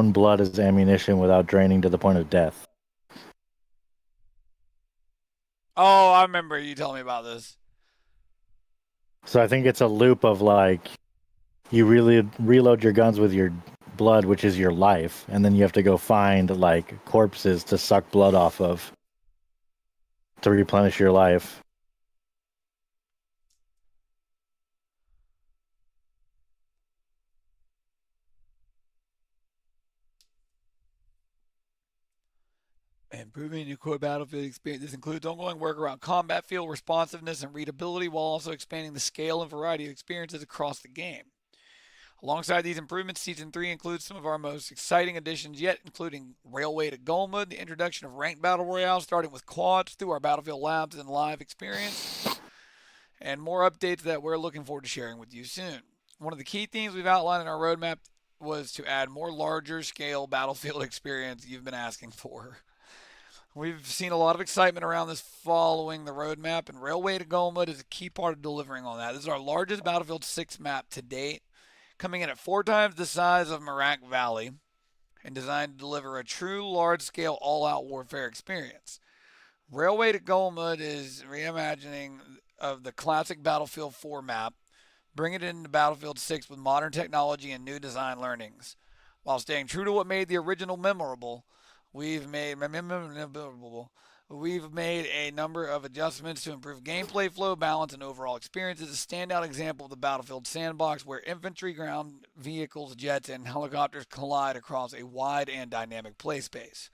own blood as ammunition without draining to the point of death. Oh, I remember you telling me about this. So I think it's a loop of like you really reload your guns with your blood, which is your life, and then you have to go find like corpses to suck blood off of to replenish your life. Improving your core battlefield experience. This includes ongoing work around combat field responsiveness and readability while also expanding the scale and variety of experiences across the game. Alongside these improvements, Season 3 includes some of our most exciting additions yet, including Railway to Goma, the introduction of ranked battle royale starting with quads through our Battlefield Labs and live experience, and more updates that we're looking forward to sharing with you soon. One of the key themes we've outlined in our roadmap was to add more larger scale battlefield experience you've been asking for. We've seen a lot of excitement around this following the roadmap, and Railway to Goma is a key part of delivering on that. This is our largest Battlefield 6 map to date, coming in at 4 times the size of Merak Valley, and designed to deliver a true large-scale all-out warfare experience. Railway to Goma is reimagining of the classic Battlefield 4 map, bringing it into Battlefield 6 with modern technology and new design learnings. While staying true to what made the original memorable, we've made We've made a number of adjustments to improve gameplay flow, balance, and overall experience. It's a standout example of the Battlefield sandbox where infantry, ground vehicles, jets, and helicopters collide across a wide and dynamic play space.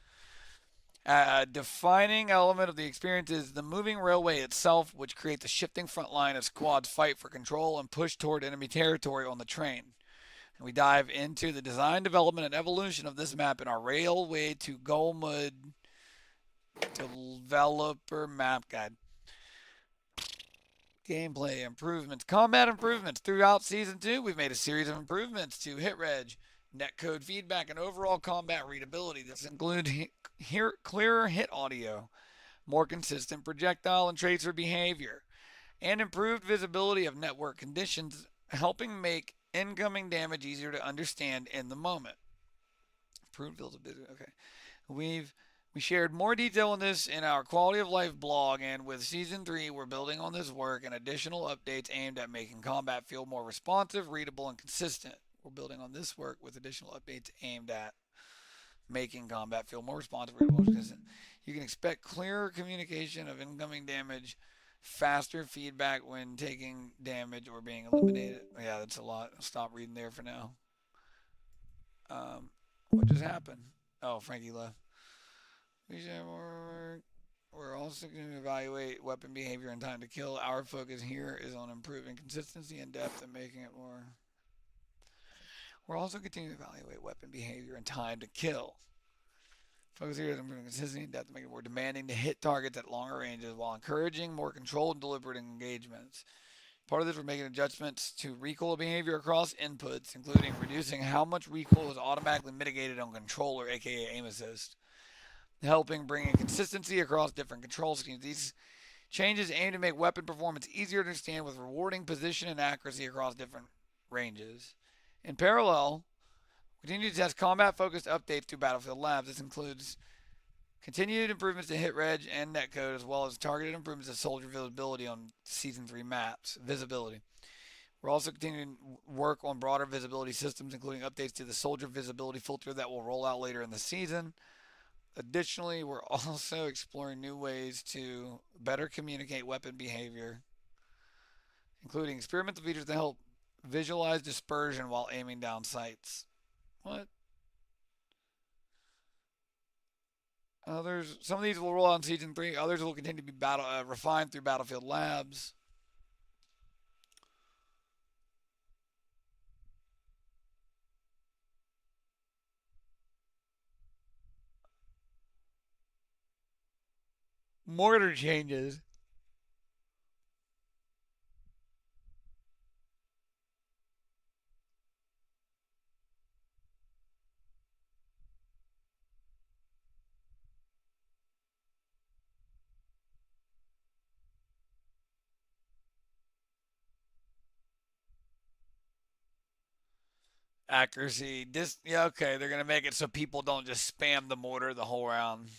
A defining element of the experience is the moving railway itself, which creates a shifting front line as squads fight for control and push toward enemy territory on the train. And we dive into the design, development, and evolution of this map in our Railway to Goma developer map guide. Gameplay improvements, combat improvements. Throughout Season 2, we've made a series of improvements to hit reg, netcode feedback, and overall combat readability. This includes clearer hit audio, more consistent projectile and tracer behavior, and improved visibility of network conditions, helping make incoming damage easier to understand in the moment. Improved visibility. Okay. We've we shared more detail on this in our quality of life blog, and with Season 3, we're building on this work and additional updates aimed at making combat feel more responsive, readable, and consistent. We're building on this work with additional updates aimed at making combat feel more responsive, readable, and consistent. You can expect clearer communication of incoming damage, faster feedback when taking damage or being eliminated. Yeah, that's a lot. I'll stop reading there for now. What just happened? Oh, Frankie left. We're also going to evaluate weapon behavior and time to kill. Our focus here is on improving consistency and depth and making it more. We're also continuing to evaluate weapon behavior and time to kill. Focus here is on improving consistency and depth to make it more demanding to hit targets at longer ranges while encouraging more controlled and deliberate engagements. Part of this, we're making adjustments to recoil behavior across inputs, including reducing how much recoil is automatically mitigated on controller, aka aim assist, helping bring in consistency across different control schemes. These changes aim to make weapon performance easier to understand with rewarding position and accuracy across different ranges. In parallel, we continue to test combat-focused updates through Battlefield Labs. This includes continued improvements to hit reg and netcode, as well as targeted improvements to soldier visibility on Season 3 maps. Visibility. We're also continuing work on broader visibility systems, including updates to the soldier visibility filter that will roll out later in the season. Additionally, we're also exploring new ways to better communicate weapon behavior, including experimental features to help visualize dispersion while aiming down sights. What? Others, some of these will roll out in Season 3. Others will continue to be refined through Battlefield Labs. Mortar changes. Accuracy. Yeah, okay. They're gonna make it so people don't just spam the mortar the whole round.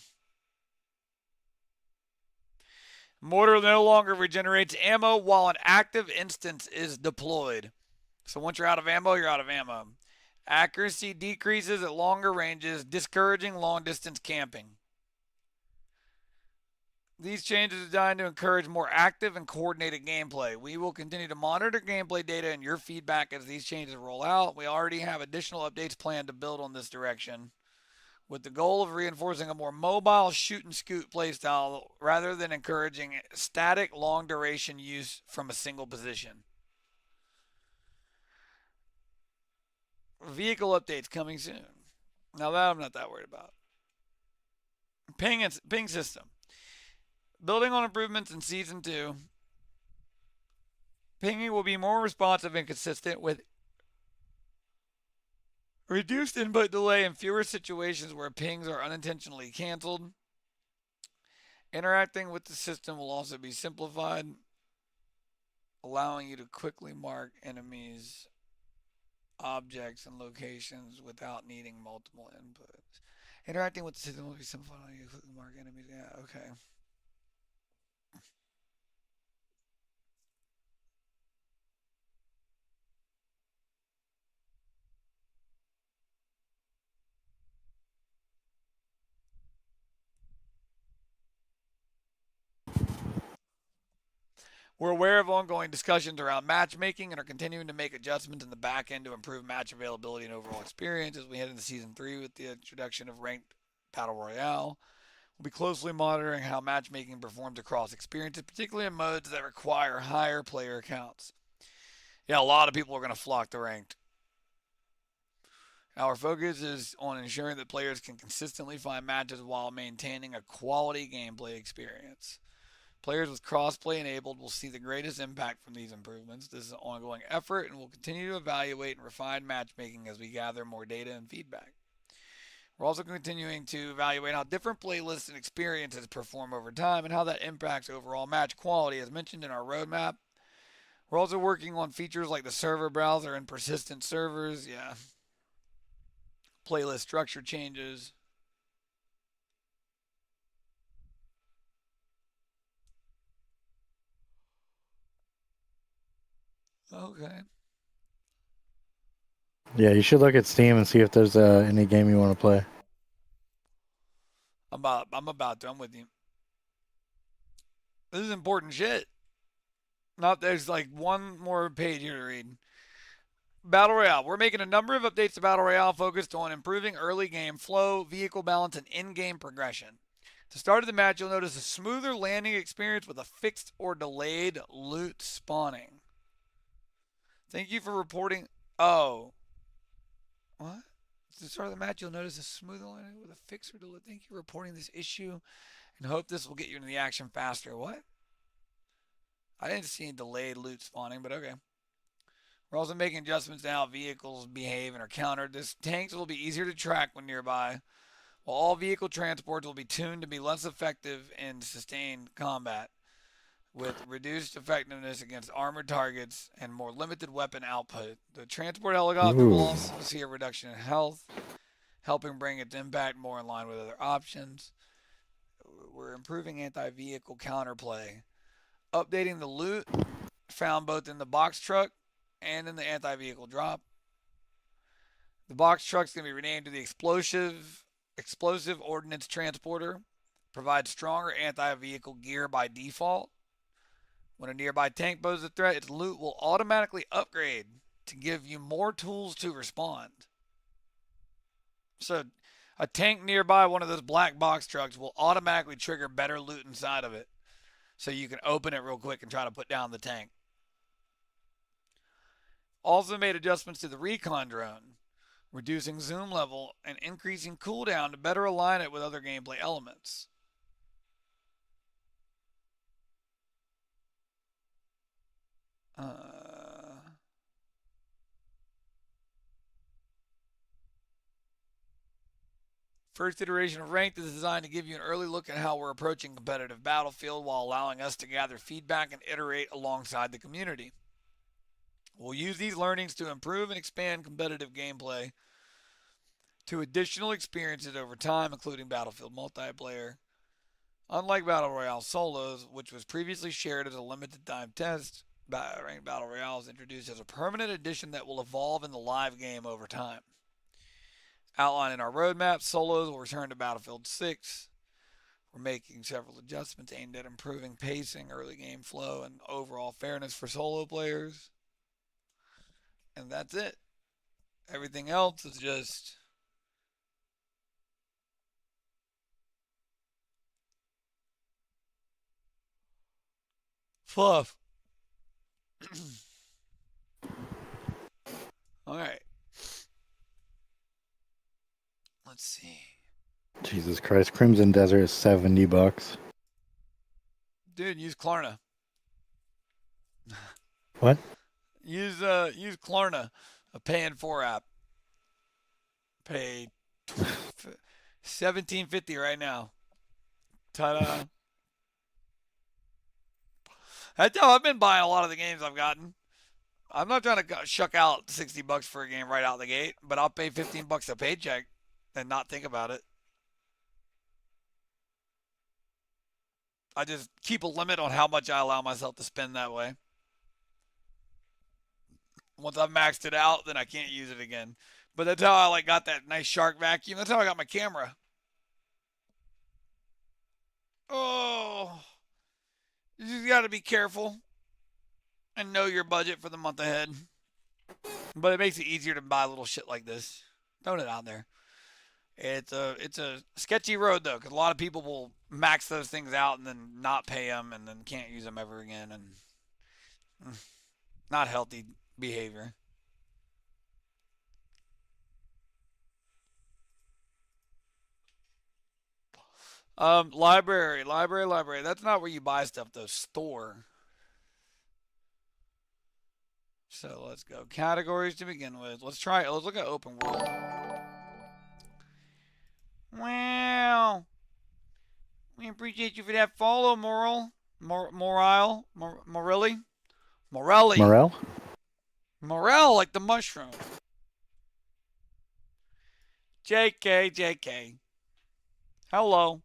Mortar no longer regenerates ammo while an active instance is deployed. So once you're out of ammo, you're out of ammo. Accuracy decreases at longer ranges, discouraging long distance camping. These changes are designed to encourage more active and coordinated gameplay. We will continue to monitor gameplay data and your feedback as these changes roll out. We already have additional updates planned to build on this direction, with the goal of reinforcing a more mobile shoot and scoot playstyle rather than encouraging static long duration use from a single position. Vehicle updates coming soon. Now that I'm not that worried about. Ping system. Building on improvements in Season 2, pinging will be more responsive and consistent with reduced input delay and fewer situations where pings are unintentionally canceled. Interacting with the system will also be simplified, allowing you to quickly mark enemies, objects, and locations without needing multiple inputs. Interacting with the system will be simplified, allowing you to quickly mark enemies. Yeah, okay. We're aware of ongoing discussions around matchmaking and are continuing to make adjustments in the back end to improve match availability and overall experience as we head into Season 3 with the introduction of Ranked Battle Royale. We'll be closely monitoring how matchmaking performs across experiences, particularly in modes that require higher player counts. Yeah, a lot of people are going to flock to Ranked. Our focus is on ensuring that players can consistently find matches while maintaining a quality gameplay experience. Players with crossplay enabled will see the greatest impact from these improvements. This is an ongoing effort and we'll continue to evaluate and refine matchmaking as we gather more data and feedback. We're also continuing to evaluate how different playlists and experiences perform over time and how that impacts overall match quality, as mentioned in our roadmap. We're also working on features like the server browser and persistent servers. Yeah. Playlist structure changes. Okay. Yeah, you should look at Steam and see if there's any game you want to play. I'm about to. I'm with you. This is important shit. Not there's like one more page here to read. Battle Royale. We're making a number of updates to Battle Royale focused on improving early game flow, vehicle balance, and in-game progression. At the start of the match, you'll notice a smoother landing experience with a fixed or delayed loot spawning. Thank you for reporting. Oh, what? At the start of the match, you'll notice a smoother landing with a fixed or delayed. Thank you for reporting this issue, and hope this will get you into the action faster. What? I didn't see any delayed loot spawning, but okay. We're also making adjustments to how vehicles behave and are countered. This tanks will be easier to track when nearby, while all vehicle transports will be tuned to be less effective in sustained combat, with reduced effectiveness against armored targets and more limited weapon output. The transport helicopter will Ooh. also see a reduction in health, helping bring its impact more in line with other options. We're improving anti-vehicle counterplay, updating the loot found both in the box truck and in the anti-vehicle drop. The box truck's going to be renamed to the Explosive Ordnance Transporter. Provides stronger anti-vehicle gear by default. When a nearby tank poses a threat, its loot will automatically upgrade to give you more tools to respond. So, a tank nearby one of those black box trucks will automatically trigger better loot inside of it. So you can open it real quick and try to put down the tank. Also made adjustments to the recon drone, reducing zoom level and increasing cooldown to better align it with other gameplay elements. First iteration of Ranked is designed to give you an early look at how we're approaching competitive Battlefield while allowing us to gather feedback and iterate alongside the community. We'll use these learnings to improve and expand competitive gameplay to additional experiences over time, including Battlefield multiplayer. Unlike Battle Royale solos, which was previously shared as a limited time test, Ranked Battle Royale is introduced as a permanent addition that will evolve in the live game over time. Outlined in our roadmap, solos will return to Battlefield 6. We're making several adjustments aimed at improving pacing, early game flow, and overall fairness for solo players. And that's it. Everything else is just fluff. All right. Let's see. Jesus Christ, Crimson Desert is $70. Dude, use Klarna. What? Use Klarna, a pay in 4 app. Pay $17.50 right now. Ta-da. That's how I've been buying a lot of the games I've gotten. I'm not trying to shuck out $60 for a game right out the gate, but I'll pay $15 a paycheck and not think about it. I just keep a limit on how much I allow myself to spend that way. Once I've maxed it out, then I can't use it again. But that's how I got that nice shark vacuum. That's how I got my camera. Oh, you just got to be careful and know your budget for the month ahead. But it makes it easier to buy little shit like this. Throwing it out there. It's a sketchy road though, because a lot of people will max those things out and then not pay them and then can't use them ever again, and not healthy behavior. Library. That's not where you buy stuff though. Store. So let's go. Categories to begin with. Let's try it. Let's look at open world. Wow. We appreciate you for that follow, Morelli. Morel? Morel, like the mushroom. JK. Hello.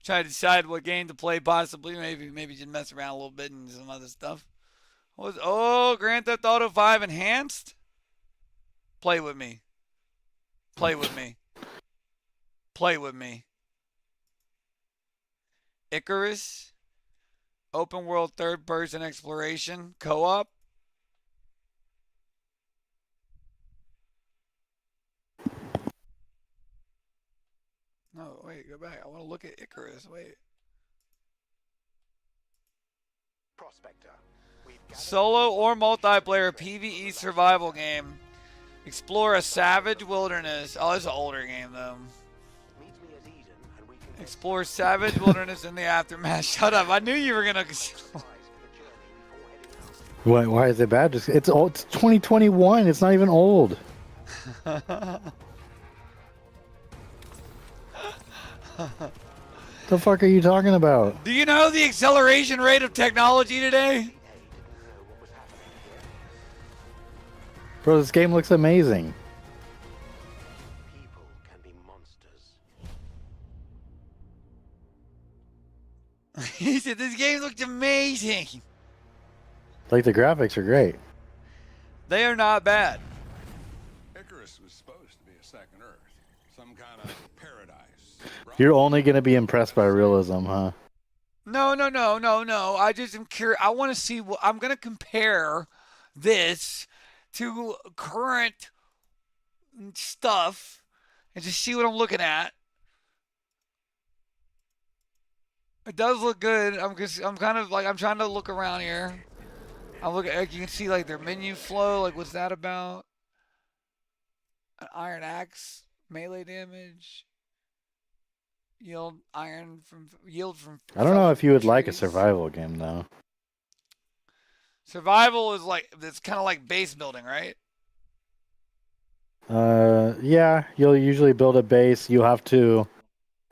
Trying to decide what game to play, possibly. Maybe just mess around a little bit and some other stuff. Grand Theft Auto 5 Enhanced? Play with me. Icarus. Open world third person exploration. Co-op. No, wait, go back. I want to look at Icarus. Wait. Prospector. Solo or multiplayer PvE survival game. Explore a savage wilderness. Oh, it's an older game though. Explore savage wilderness in the aftermath. Shut up! I knew you were gonna. Why is it bad? It's old. It's 2021. It's not even old. The fuck are you talking about? Do you know the acceleration rate of technology today? Bro, this game looks amazing. People can be monsters. He said this game looked amazing. Like, the graphics are great. They are not bad. Icarus was supposed to be a second Earth, some kind of paradise. You're only going to be impressed by realism, huh? No. I just am curious. I want to see what I'm going to compare this to current stuff and just see what I'm looking at. It does look good. I'm trying to look around here. I'm looking. You can see like their menu flow. Like, what's that about? An iron axe, melee damage, yield from. I don't know if you would like a survival game, though. Survival is it's kind of like base building, right? Yeah, you'll usually build a base. You have to.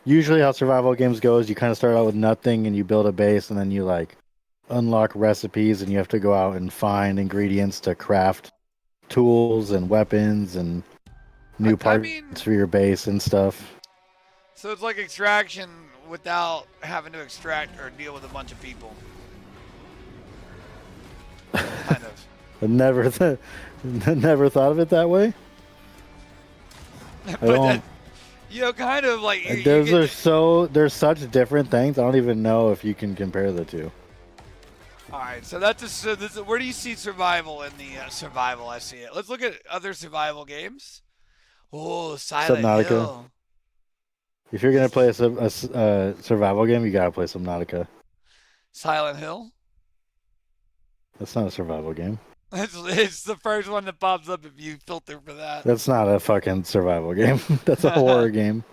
Usually, how survival games goes, you kind of start out with nothing and you build a base, and then you unlock recipes, and you have to go out and find ingredients to craft tools and weapons and new parts for your base and stuff. So it's like extraction without having to extract or deal with a bunch of people. Kind of. I never thought of it that way. But kind of like there's such different things. I don't even know if you can compare the two. All right, so where do you see survival in the survival? I see it. Let's look at other survival games. Oh, Silent Subnautica. Hill. If you're gonna play a survival game, you gotta play Subnautica. Silent Hill. That's not a survival game. It's the first one that pops up if you filter for that. That's not a fucking survival game. That's a horror game.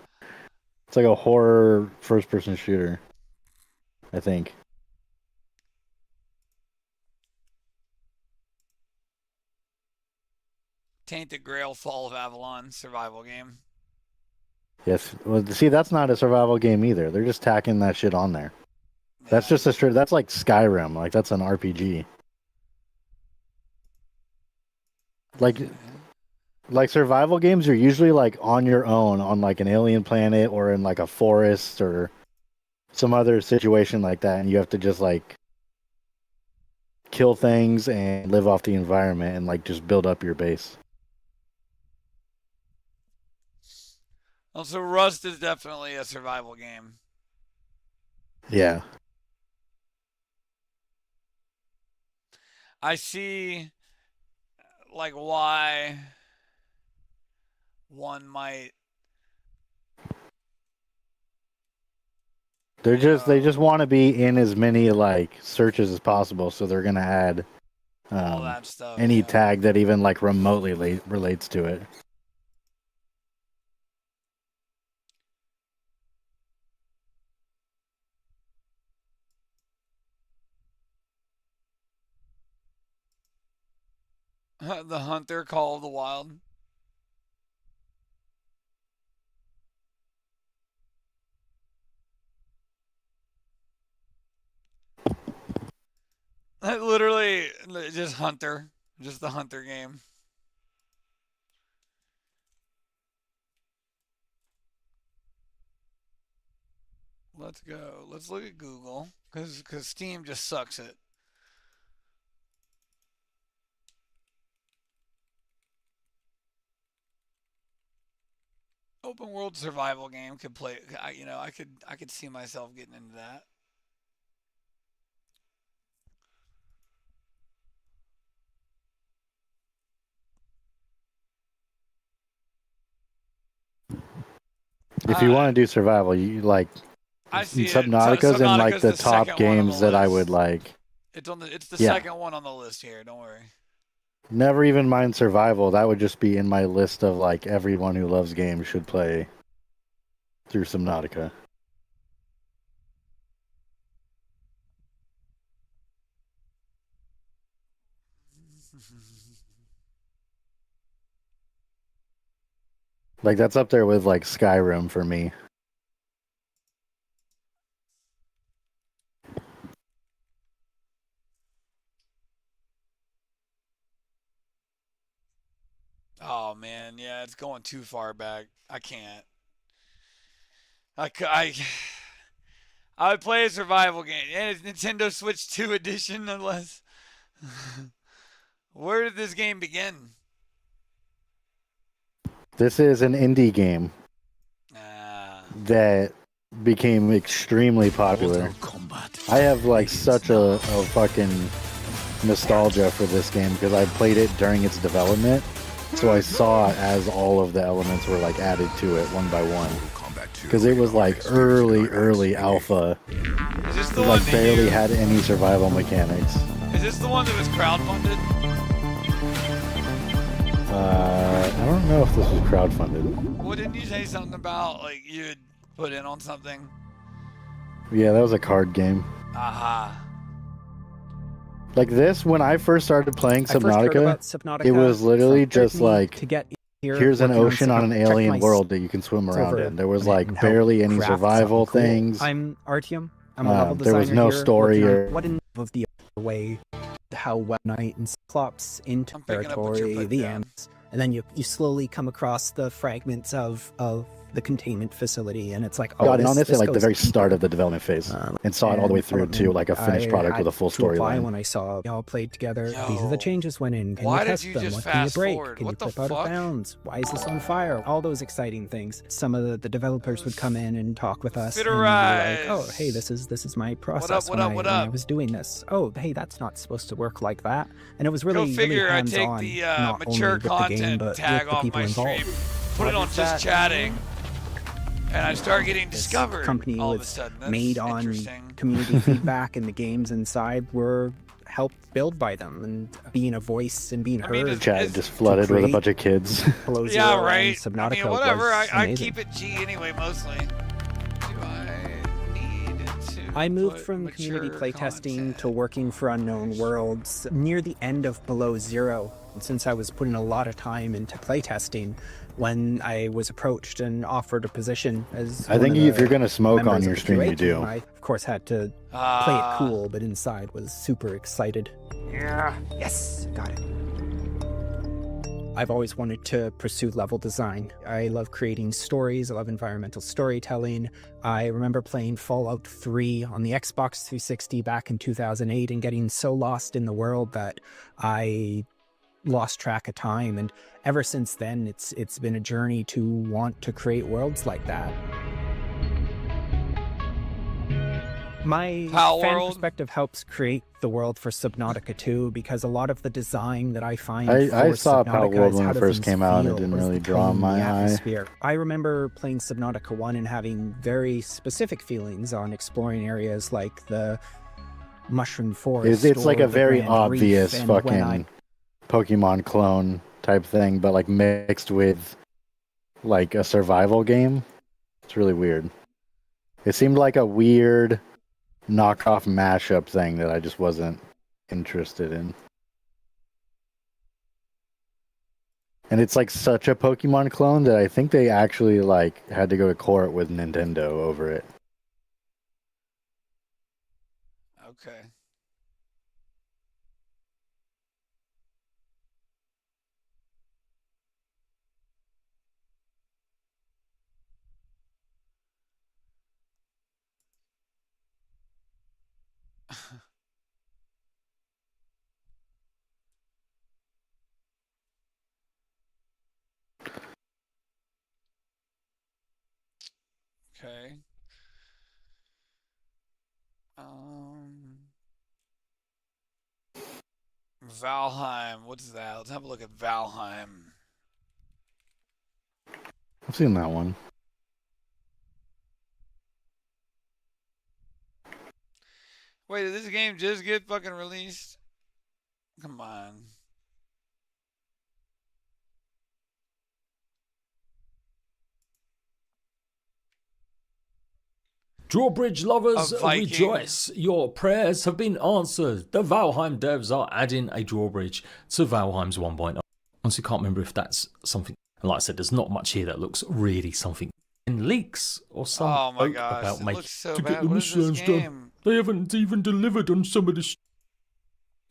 It's like a horror first-person shooter, I think. Tainted Grail: Fall of Avalon survival game. Yes. Well, see, that's not a survival game either. They're just tacking that shit on there. Yeah. That's just that's like Skyrim. Like, that's an RPG. Like survival games, you're usually like on your own on like an alien planet or in like a forest or some other situation like that, and you have to just like kill things and live off the environment and like just build up your base. Also, Rust is definitely a survival game. Yeah. I see like why one might they just want to be in as many like searches as possible, so they're gonna add all that stuff, any tag that even like remotely relates to it. The Hunter: Call of the Wild. Literally, just Hunter. Just the Hunter game. Let's go. Let's look at Google, because Steam just sucks it. Open world survival game could play. I could see myself getting into that. If you want to do survival, you like I see Subnautica's in like the top games that I would like. It's the second one on the list here. Don't worry. Never even mind survival. That would just be in my list of like everyone who loves games should play through Subnautica. Like that's up there with like Skyrim for me. Oh man, yeah, it's going too far back. I can't. I would play a survival game. And it's Nintendo Switch 2 edition, unless. Where did this game begin? This is an indie game that became extremely popular. I have like such a fucking nostalgia for this game because I played it during its development. So I saw it as all of the elements were like added to it one by one. Because it was like early alpha. Is this the it one like barely had any survival mechanics. Is this the one that was crowdfunded? I don't know if this was crowdfunded. Well, didn't you say something about like you'd put in on something? Yeah, that was a card game. Aha. Like this, when I first started playing Subnautica, it was literally just like, here's an ocean on an alien world that you can swim around in. There was like barely any survival things. I'm Artyom. I'm a level there was no story or what in of the way how well Knight and Cyclops into I'm picking up what you're territory, putting the down. amps, and then you slowly come across the fragments of the containment facility, and it's like, oh, got in on this at like the goes very start deeper. of the development phase, and saw it all the way through to like a finished I product had with a full to apply storyline. when I saw y'all played together. These are Yo, the changes went in. Can why you did test you them? just What can you fast break? forward? Can What you the flip out of fuck? bounds? Why is this on fire? All those exciting things. Some of the developers would come in and talk with us and be like, oh, hey, this is my process What up? when I was doing this. Oh, hey, that's not supposed to work like that. And it was really, Go figure. really I take hands-on, the not only mature with the game, content but tag with the off people my involved. stream, put it on just chatting, and I start getting This discovered. company all of a was sudden. That's made on interesting. community feedback, and the games inside were helped build by them, and being a voice and being I mean, heard. Chat just flooded with a bunch of kids. Below Yeah, Zero right. and Subnautica I mean, whatever. was I amazing. keep it G anyway, mostly. Do I need to? I moved put from community mature playtesting content? to working for Unknown Worlds near the end of Below Zero. And since I was putting a lot of time into playtesting, when I was approached and offered a position as I think one of if the you're gonna smoke members on of your the stream, QA you do. team, I, of course, had to play Ah. it cool, but inside was super excited. Yeah, yes, got it. I've always wanted to pursue level design. I love creating stories. I love environmental storytelling. I remember playing Fallout 3 on the Xbox 360 back in 2008 and getting so lost in the world that I lost track of time. And ever since then, it's been a journey to want to create worlds like that. My Pal fan World. perspective helps create the world for Subnautica 2, because a lot of the design that I find I for saw Pal Subnautica World is when how it do first things came out, and it feel? didn't What is really the draw tone, my the eye. atmosphere? I remember playing Subnautica 1 and having very specific feelings on exploring areas like the Mushroom Forest. It's like or a the very Grand obvious Reef, and when I fucking Pokemon clone type thing, but like mixed with like a survival game. It's really weird. It seemed like a weird knockoff mashup thing that I just wasn't interested in. And it's like such a Pokemon clone that I think they actually like had to go to court with Nintendo over it. Okay. Okay. Valheim. What's that? Let's have a look at Valheim. I've seen that one. Wait, did this game just get fucking released? Come on. Drawbridge lovers, A Viking. rejoice! Your prayers have been answered. The Valheim devs are adding a drawbridge to Valheim's 1.0. Honestly, can't remember if that's something. And like I said, there's not much here that looks really something. In leaks or some Oh my oak gosh, about it making looks so to bad. get the What is this missions done. game? They haven't even delivered on some of the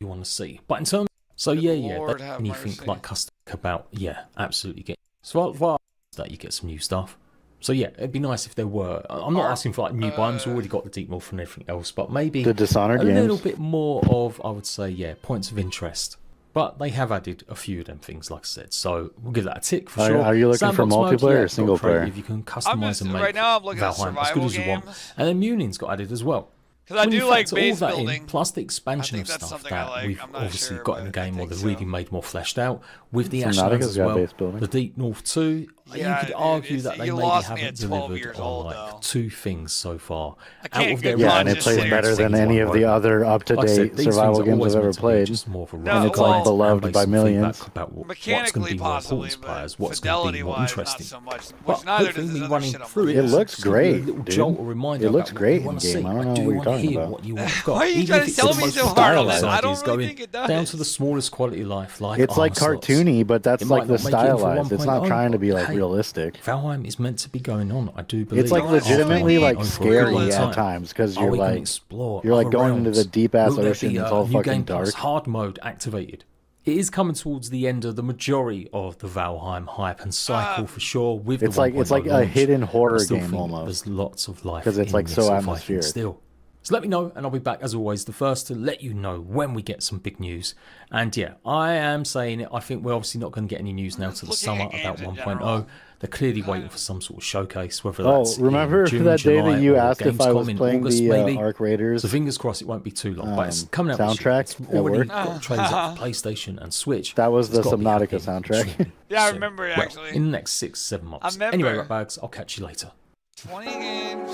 you want to see. But in terms, so Good yeah, Lord, they have anything mercy. like custom about, yeah, absolutely get. So far that you get some new stuff. So yeah, it'd be nice if there were. I'm not asking for like new biomes. We've already got the deep north and everything else, but maybe The Dishonored a little games. bit more of, I would say, yeah, points of interest. But they have added a few of them things, like I said. So we'll give that a tick for sure. Are you looking for Sandbox mode, multiplayer yeah, or it's got single player? creative, you can I'm customize just, and make right now I'm looking at Valheim as good survival as you want. games. And then Munion's got added as well. Because I When you do like factor all base that building. in, plus the expansion I of think that's stuff something I that like. we've I'm not obviously sure, got in but the I game, or think they've so. really made more fleshed out with the Subnautica's Ashlands as got well. base building. The Deep North 2, Yeah, you could dude, argue that they you maybe lost me haven't at 12 delivered years on old, like though. 2 things so far. I can't out of get their Yeah, and it conscious plays there. better than any of the other like I said, up-to-date these survival things are games always I've ever meant to be played. just more of a No, And ride it's like well, beloved and by some feedback millions. about what's going to Mechanically, be more important possibly, to but players, what's going to be fidelity more wise, not interesting. so much. Which But neither hopefully does me this other running shit I'm through looking it, It at. looks just give you great, a little dude. jolt or reminder It looks about great what you want to in-game. see. I don't know do what you're want to talking hear about. what you want. Why are you Even trying if to it's sell the me most so hard on this? this? I ideas don't really going think it does. down to the smallest quality of life, like It's like arm slots. cartoony, but that's It like might the not make it for stylized. It's not 1.0, trying to be but like hey, realistic. Valheim is meant to be going on, I do believe. It's like Don't let legitimately so many like over scary real at time. times because Are you're we gonna like explore you're like other going into realms? the deep ass Will there ocean. be It's a all new fucking Game Plus dark. hard mode activated? It is coming towards the end of the majority of the Valheim hype and cycle for sure. With It's the like 1.0 a launch, hidden I horror still game think almost. there's lots of life 'Cause it's, in like, this, so if I think atmospheric. still. So let me know, and I'll be back as always, the first to let you know when we get some big news. And yeah, I am saying it. I think we're obviously not going to get any news now till the Looking summer at about games in 1.0. general. They're clearly waiting for some sort of showcase, whether Oh, that's remember in June, that day July, that you or asked if I Gamescom was in playing August, the maybe? Arc Raiders? So fingers crossed it won't be too long, but it's coming out soundtrack this at year. It's already work? got trailers out for PlayStation and Switch. That was so it's the gotta be Subnautica happening soundtrack. soon. Yeah, I So, remember it, well, actually. in the next 6-7 months. remember. Anyway, Ratbags, I'll catch you later. 20 games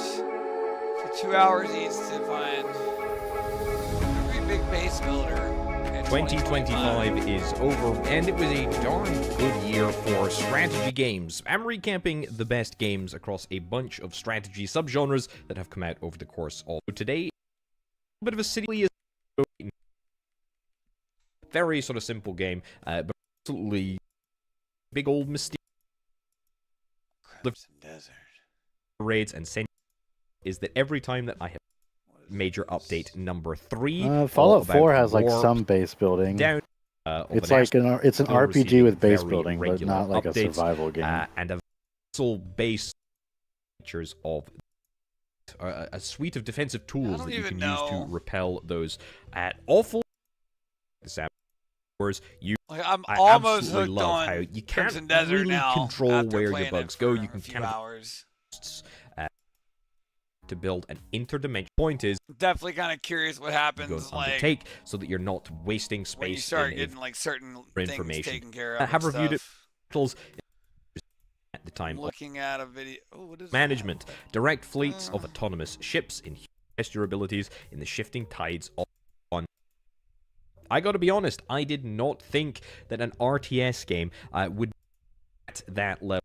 for 2 hours each to find every big base builder. in 2025 is over, and it was a darn good year for strategy games. I'm recapping the best games across a bunch of strategy subgenres that have come out over the course of today. A bit of a city, very sort of simple game, but absolutely big old mystique. Crimson Desert. Raids and send is that every time that I have major update number 3, Fallout 4 has like some base building. down. It's like it's an still RPG receiving with base very building, but regular not like a updates, survival game. and a vessel base features of a suite of defensive tools don't that you even can use know. to repel those awful wars. I'm I almost absolutely hooked love on how you can't Crimson Desert really now. control after where your playing it bugs go. for You can a few kind of hours. to build an interdimensional point is Definitely kind of curious what happens goes like undertake so that you're not wasting space when you start in getting like certain things information. taken care of. I have and reviewed stuff. it at the time. I'm looking at a video. Oh, what is Management. Direct fleets of autonomous ships in test your abilities in the shifting tides of on. I gotta be honest, I did not think that an RTS game would be at that level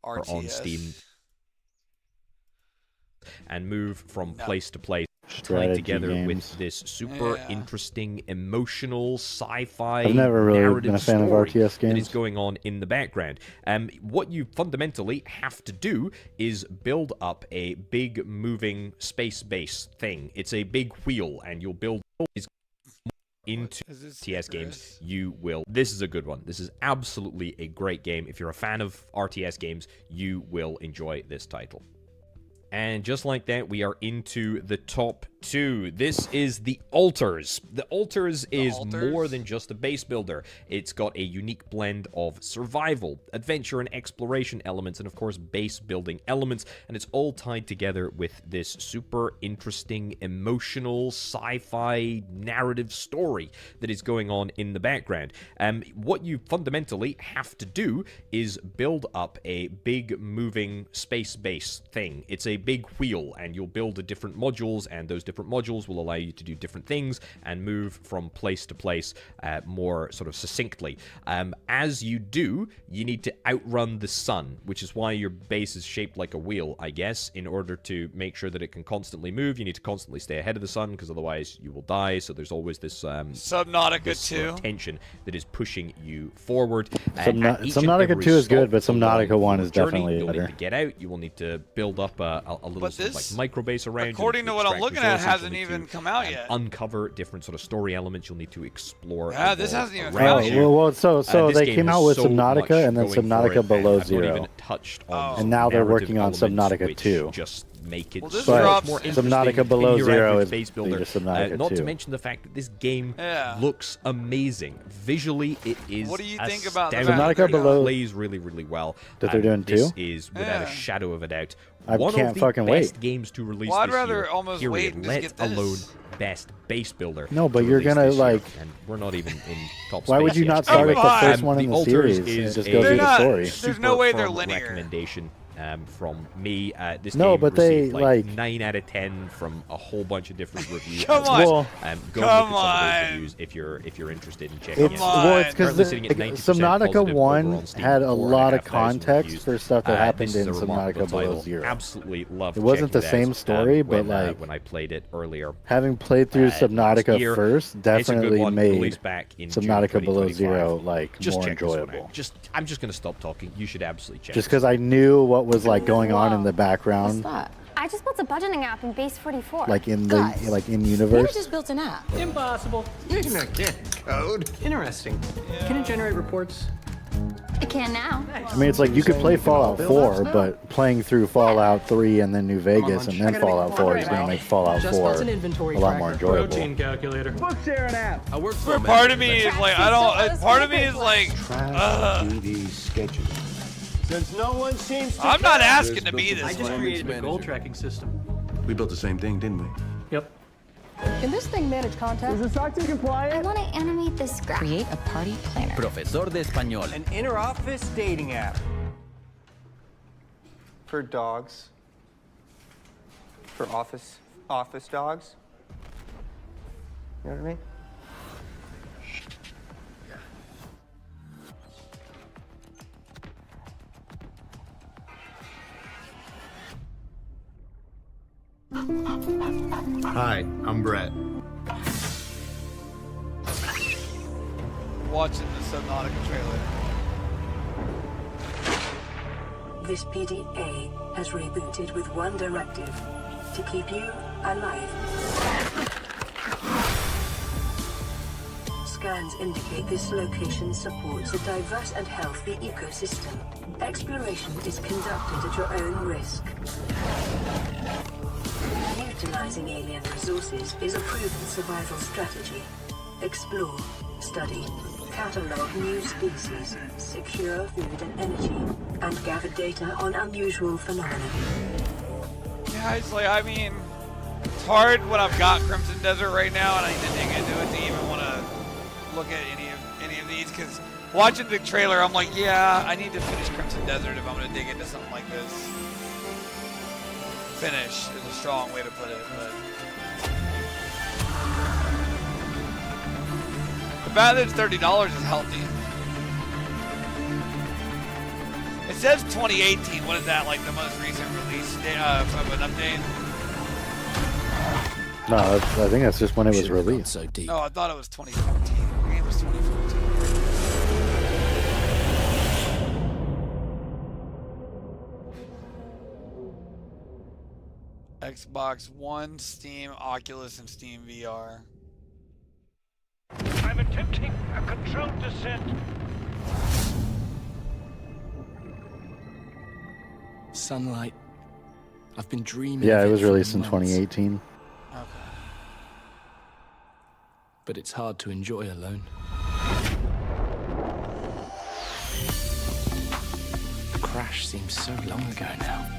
RTS. on Steam and move from place to place, tied Strategy together games. with this super Yeah. interesting, emotional, sci-fi I've never really narrative been a fan of story RTS that is games. going on in the background. What you fundamentally have to do is build up a big moving space base thing. It's a big wheel, and you'll build these into Is this RTS games. Icarus? You will. This is a good one. This is absolutely a great game. If you're a fan of RTS games, you will enjoy this title. And just like that, we are into the top 2. This is The Altars. The Altars is Altars? more than just a base builder. It's got a unique blend of survival, adventure, and exploration elements, and of course, base building elements, and it's all tied together with this super interesting, emotional, sci-fi narrative story that is going on in the background. What you fundamentally have to do is build up a big moving space base thing. It's a big wheel, and you'll build the different modules, and those different modules will allow you to do different things and move from place to place more sort of succinctly. As you do, you need to outrun the sun, which is why your base is shaped like a wheel, I guess. In order to make sure that it can constantly move, you need to constantly stay ahead of the sun, because otherwise you will die. So there's always this Subnautica sort 2. of tension that is pushing you forward. At each and Subnautica every 2 is good, stop but Subnautica along 1 your is journey, definitely you'll better. need to get out. You will need to build up a little But sort of this, like micro base around. according to what I'm looking at, hasn't even come out yet. Uncover different sort of story elements. You'll need to explore. Yeah, this hasn't even come around out you. yet. Well, so This they game came has out with so Subnautica much and then going for Subnautica it, Below and I've not Zero. even touched on And now they're narrative working on elements Subnautica which 2. Just make it Well, this so drops- much more interesting Subnautica Below than your Zero average is base builder. just Subnautica Not 2. to mention the fact that this game Yeah. looks amazing. Visually, it is. What do you think about the astounding. fact that Subnautica Below- It plays really, really well. That they're doing This two? is without a Yeah. shadow of a doubt I one can't of the fucking best wait. games to release Well, I'd this rather year. almost period. wait and just Let get this. alone best base builder. No, but to you're release gonna, this year, like- and we're not even in top Why space would you yet. not start with the Come first on. one in the Altars series and is just a go They're through the not- story? There's super no way they're firm linear. recommendation from me. This No, game but they, received like- 9 out of 10 from a whole bunch of different reviews. Come on. Well, Go and Come look at some of on. those reviews if you're interested in checking It's it Come out. on. well, it's because Currently sitting at 90% Subnautica positive over 1 on Steam, had a lot of 4,500 context reviews. for stuff that happened This is in a remarkable Subnautica Below title. Zero. Absolutely loved It wasn't checking the it same out, story, but, when, like- when I played it earlier. Having played through Subnautica year. first It's a good definitely one. made Released back in June Subnautica Below 2025. Zero like Just more check this one enjoyable. out. I'm just gonna stop talking. You should absolutely check. Just because I knew what was like going on in the background, What's that? I just built a budgeting app in Base 44. like in the Guys, like in You universe. just built an app. Impossible. You're not getting code. Interesting. Can it generate reports? It can now. I mean, it's like you could play Fallout 4, but playing through Fallout 3 and then New Vegas and then Fallout 4 is going to make Fallout 4 a lot more enjoyable. Protein calculator. Book sharing app. I work But part of me is like, I don't. Part of me is like, Duty schedule. Since no one seems to I'm not care, asking to be this I just way. created a goal tracking system. We built the same thing, didn't we? Yep. Can this thing manage content? Is I want to animate this graph. Create a party planner. Profesor de español. An inter-office dating app. For dogs. For office dogs. You know what I mean? Hi, I'm Brett. Watching the Subnautica trailer. This PDA has rebooted with one directive: to keep you alive. Scans indicate this location supports a diverse and healthy ecosystem. Exploration is conducted at your own risk. Utilizing alien resources is a proven survival strategy. Explore, study, catalog new species, secure food and energy, and gather data on unusual phenomena. Yeah, it's like, I mean, it's hard when I've got Crimson Desert right now and I need to dig into it to even want to look at any of these, because watching the trailer, I'm like, yeah, I need to finish Crimson Desert if I'm going to dig into something like this. Finish is a strong way to put it, but the fact that it's $30 is healthy. It says 2018. What is that, like the most recent release of an update? No, I think that's just when it was released. So deep. Oh, I thought it was 2014. The game was 2014. Xbox One, Steam, Oculus, and Steam VR. I'm attempting a controlled descent. Sunlight. I've been dreaming. Yeah, of it was for released in months, 2018. Okay. But it's hard to enjoy alone. The crash seems so long ago now.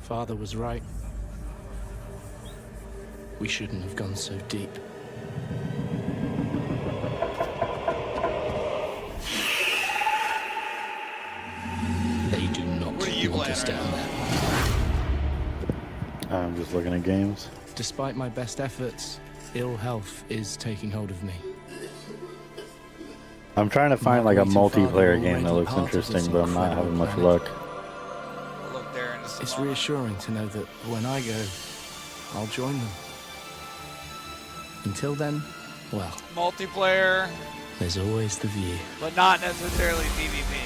Father was right. We shouldn't have gone so deep. They do not want us down there. I'm just looking at games. Despite my best efforts, ill health is taking hold of me. I'm trying to find like a Waiting father multiplayer game that already looks part of this interesting, but I'm not having much incredible luck. We'll look there in just a It's moment. reassuring to know that when I go, I'll join them. Until then, well, Multiplayer, there's always the view. but not necessarily PvP.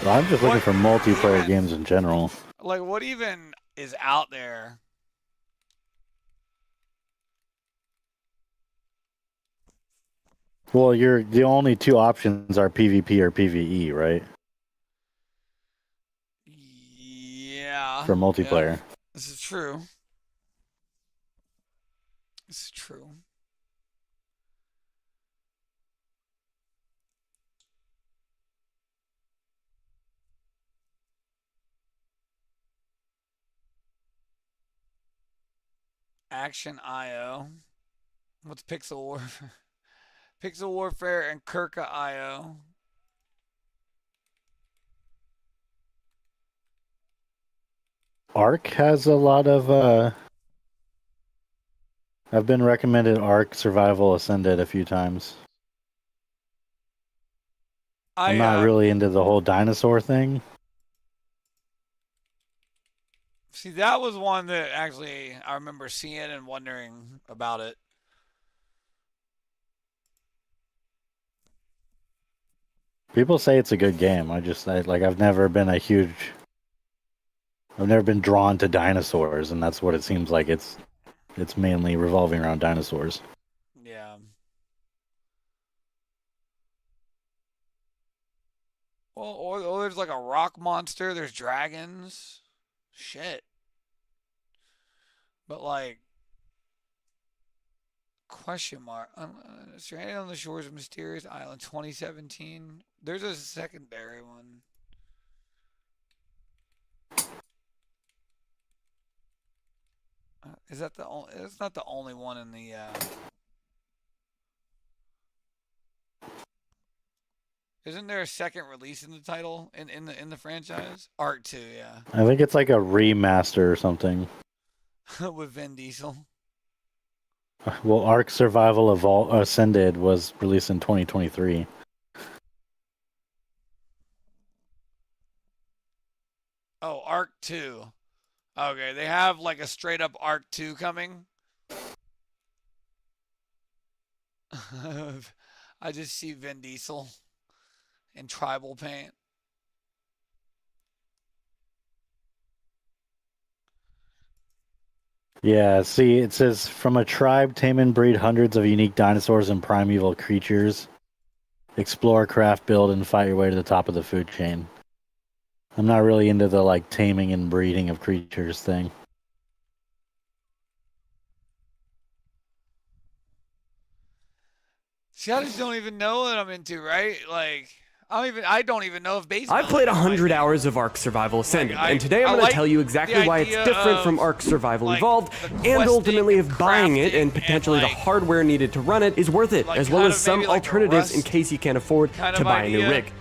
Well, I'm just looking What- for multiplayer games in general. Like, what even is out there? Well, the only two options are PvP or PvE, right? Yeah. For multiplayer. Yeah. This is true. This is true. Action IO. What's Pixel Warfare? Pixel Warfare and Kirka IO. Arc has a lot of I've been recommended Ark Survival Ascended a few times. I'm not really into the whole dinosaur thing. See, that was one that actually I remember seeing and wondering about it. People say it's a good game. I've never been drawn to dinosaurs, and that's what it seems like. It's mainly revolving around dinosaurs. Yeah. Well, or there's like a rock monster. There's dragons. Shit. But like, question mark. Stranded on the Shores of Mysterious Island, 2017. There's a secondary one. Is that the only? It's not the only one in the. Isn't there a second release in the title in the franchise? Ark 2, yeah. I think it's like a remaster or something. With Vin Diesel. Well, Ark Survival Ascended was released in 2023. Oh, Ark 2. Okay, they have like a straight up Ark 2 coming. I just see Vin Diesel in tribal paint. Yeah, see, it says, from a tribe, tame and breed hundreds of unique dinosaurs and primeval creatures. Explore, craft, build, and fight your way to the top of the food chain. I'm not really into the, like, taming and breeding of creatures thing. See, I just don't even know what I'm into, right? Like, I don't even know if base. I've played 100 hours of Ark Survival Ascended, and today I'm going to tell you exactly why it's different from Ark Survival Evolved, and ultimately if buying it and potentially the hardware needed to run it is worth it, as well as some alternatives in case you can't afford to buy a new rig.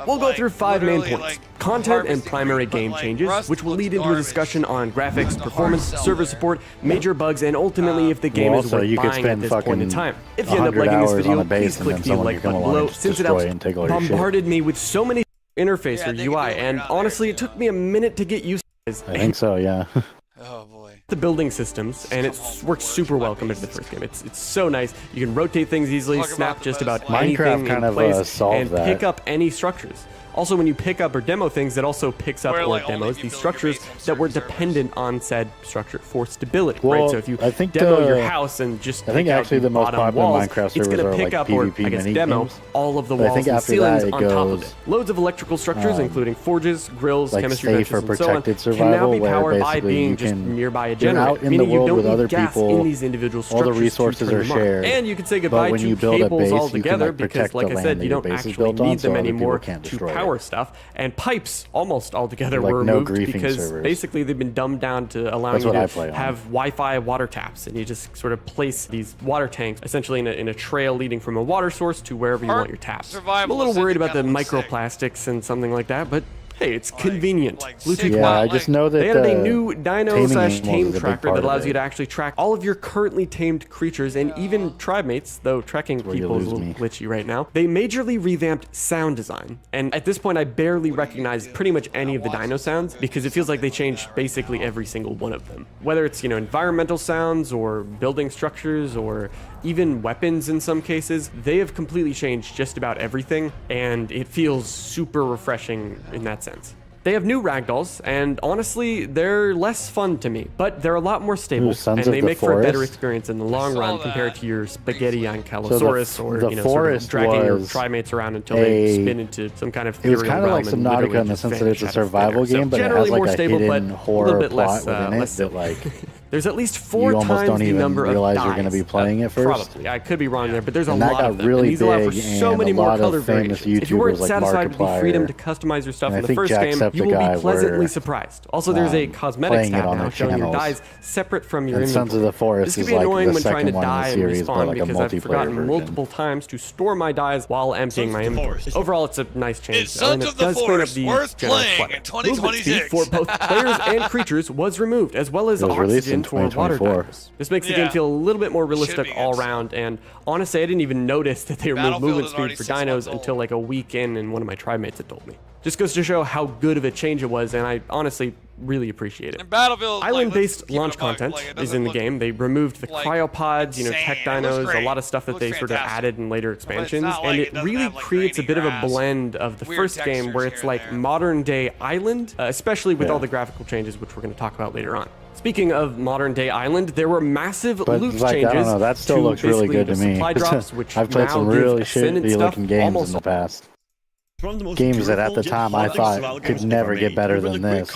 We'll go through 5 main points: content and primary game changes, which will lead into a discussion on graphics, performance, server support, major bugs, and ultimately if the game is worth buying at this point in time. If you end up liking this video, please click the like button below, since it helps bombarded me with so many interface or UI, and honestly, it took me a minute to get used to this. I think so, yeah. Oh boy. The building systems, and it works super well compared to the first game. It's so nice. You can rotate things easily, snap just about anything in place, and pick up any structures. Also, when you pick up or demo things, it also picks up or demos these structures that were dependent on said structure for stability, right? So if you demo your house and just I think actually the most popular Minecraft it's going servers to are pick like up or, PvP I guess, mini demo games. all of the But I walls think and after ceilings that, it on top of goes, it. Loads of electrical structures, including forges, grills, like chemistry safe benches, or and so on, protected can now be survival, where powered by basically being you just can- nearby a you're out generator, in the meaning you world don't with need other gas people, in these individual all the structures resources to turn are them on. shared. And you can say But goodbye when to you build a cables base, you can, altogether like, because, protect like the I land said, that you your don't base is actually built on, need so them other people anymore can't to destroy it. power stuff. And pipes almost altogether Like were no removed griefing because servers. basically they've been dumbed down to allowing That's you what I to play on. have Wi-Fi water taps, and you just sort of place these water tanks essentially in a trail leading from a water source to wherever you want your taps. I'm a little worried about the microplastics and something like that, but hey, it's convenient. Bluetooth. Yeah, I just know that they added a the new taming dino/tame animals is a big tracker part that of allows you it. to actually track all of your currently tamed creatures and even tribe mates, though tracking where you people is a lose little me. glitchy right now. They majorly revamped sound design, and at this point I barely recognize pretty much any of the dino sounds because it feels like they changed basically every single one of them. Whether it's, you know, environmental sounds or building structures or even weapons in some cases, they have completely changed just about everything, and it feels super refreshing in that sense. They have new ragdolls, and honestly, they're less fun to me, but they're a lot more stable, Sons and of they the make for a better Forest? experience in the long run compared to your spaghetti on So Calosaurus or, the you know, sort of forest dragging your was primates around until they a- spin into some kind of It was ethereal kind of like realm and literally Subnautica in the just sense that it's vanish a out of thin survival air. So game, but it generally has like more a stable, but hidden a horror little bit plot less, within it less that silly. like There's at least 4 you almost times don't the even number of realize dyes. you're going to be playing at first. Probably. I could be wrong there, but there's And a that lot got of them. really And these allow for big, so and many a more lot of color famous variations. If you weren't YouTubers like satisfied with the freedom Markiplier, to customize your stuff and I in the think first game, you will Jacksepticeye be pleasantly were, surprised. Also, there's a cosmetics playing it tab on now their showing your channels. dyes separate from your And Sons of the inventory. Forest This is can be like annoying the when trying to second one in die the and series, but respawn like a because I've multiplayer forgotten version. multiple times to store my dyes while emptying my inventory. Overall, it's a nice change. It's though, and Sons it of the does clean up Forest, the worth general playing clutter. in 2026. Movement speed for both players and creatures was removed, as well as It was released oxygen engine for water 2024. divers. This makes the game feel a little bit more realistic all around, and honestly, I didn't even notice that they removed movement speed for dinos until like a week in, and one of my tribe mates had told me. Just goes to show how good of a change it was, and I honestly really appreciate it. Island-based launch content is in the game. They removed the cryopods, tech dinos, a lot of stuff that they sort of added in later expansions, and it really creates a bit of a blend of the first game where it's like modern-day Island, especially with all the graphical changes, which we're going to talk about later on. Speaking of modern-day Island, there were massive loot changes. I don't know, that still looks really good to me. Supply drops, which I've played some really shitty-looking games in the past. Games that at the time I thought could never get better than this,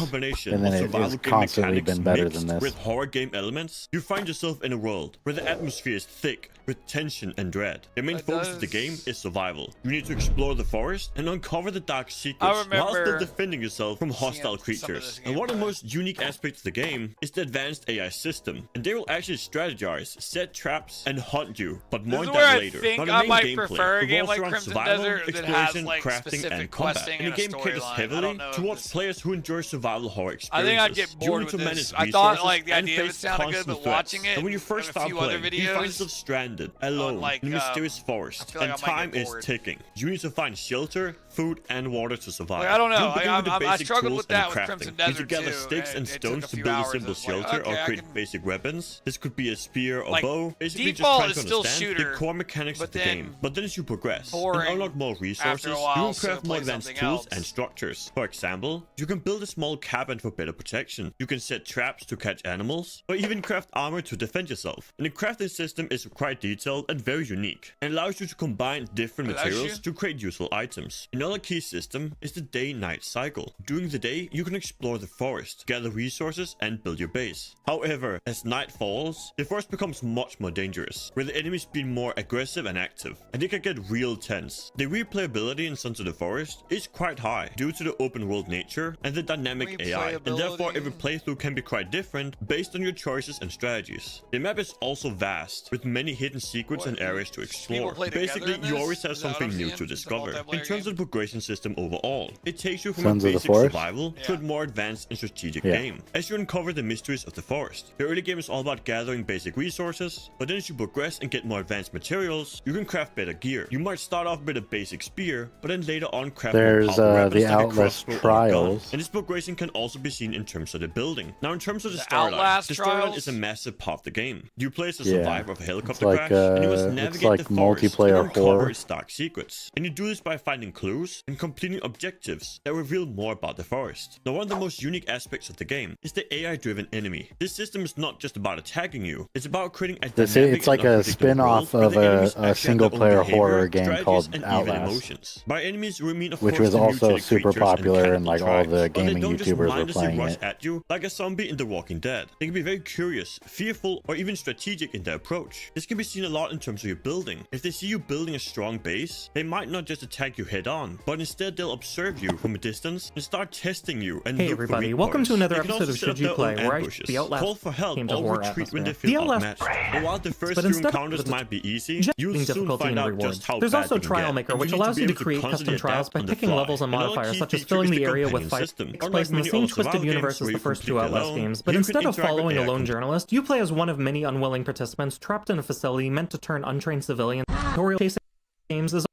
and then it has constantly been better than this. With horror game elements, you find yourself in a world where the atmosphere is thick with tension and dread. The main focus of the game is survival. You need to explore the forest and uncover the dark secrets while still defending yourself from hostile creatures. And one of the most unique aspects of the game is the advanced AI system, and they will actually strategize, set traps, and hunt you. But more on that later. I think I might prefer a game like Crimson Desert that has like and combat. And the game caters heavily towards players who enjoy survival horror experiences. I think I'd get bored with this. I thought like the idea of it sounded good, but watching it, and when you first start playing, you find yourself stranded, alone, in a mysterious forest, and time is ticking. You need to find shelter, food, and water to survive. I don't know. I struggled with that with Crimson Desert too. You gather sticks and stones to build a simple shelter or create basic weapons. This could be a spear or bow. Basically, just trying to understand the core mechanics of the game. But then as you progress and unlock more resources, you can craft more advanced tools and structures. For example, you can build a small cabin for better protection. You can set traps to catch animals, or even craft armor to defend yourself. And the crafting system is quite detailed and very unique, and allows you to combine different materials to create useful items. Another key system is the day-night cycle. During the day, you can explore the forest, gather resources, and build your base. However, as night falls, the forest becomes much more dangerous, where the enemies being more aggressive and active, and it can get real tense. The replayability in Sons of the Forest is quite high due to the open world nature and the dynamic AI, and therefore every playthrough can be quite different based on your choices and strategies. The map is also vast, with many hidden secrets and areas to explore. Basically, you always have something new to discover. In terms of the progression system overall, it takes you from a basic survival to a more advanced and strategic game, as you uncover the mysteries of the forest. The early game is all about gathering basic resources, but then as you progress and get more advanced materials, you can craft better gear. You might start off with a basic spear, but then later on craft the Outlast Trials. And this progression can also be seen in terms of the building. Now in terms of the storyline is a massive part of the game. You play as a survivor of a helicopter crash, and you must navigate the forest and uncover its dark secrets. And you do this by finding clues and completing objectives that reveal more about the forest. Now one of the most unique aspects of the game is the AI-driven enemy. This system is not just about attacking you, it's about creating a dynamic it's like a spin-off of a single-player horror game called Outlast, by enemies we mean, which was also super popular and like all the gaming YouTubers were playing rush it. At you like a zombie in The Walking Dead. They can be very curious, fearful, or even strategic in their approach. This can be seen a lot in terms of your building. If they see you building a strong base, they might not just attack you head on, but instead they'll observe you from a distance and start testing you and Hey look everybody, for welcome to another episode of set up Should You their Play, own where ambushes, the Outlast call for help, came to or horror retreat when they atmosphere. feel The outmatched. But while the first but few instead of encounters might be easy, you generating soon difficulty find and out rewards. just how There's bad also you can Trial get, Maker, and which you need allows you be to able to create constantly custom trials adapt by on the picking fly. levels and Another modifiers, key such as feature filling is the the area with companion fire. system. Takes Unlike place in the many same other twisted survival universe games as where the you first two complete Outlast alone, games, but you instead can of interact with following a AI lone journalist, you play as one of many unwilling participants trapped in a facility meant to turn untrained civilians. Tutorial chasing games is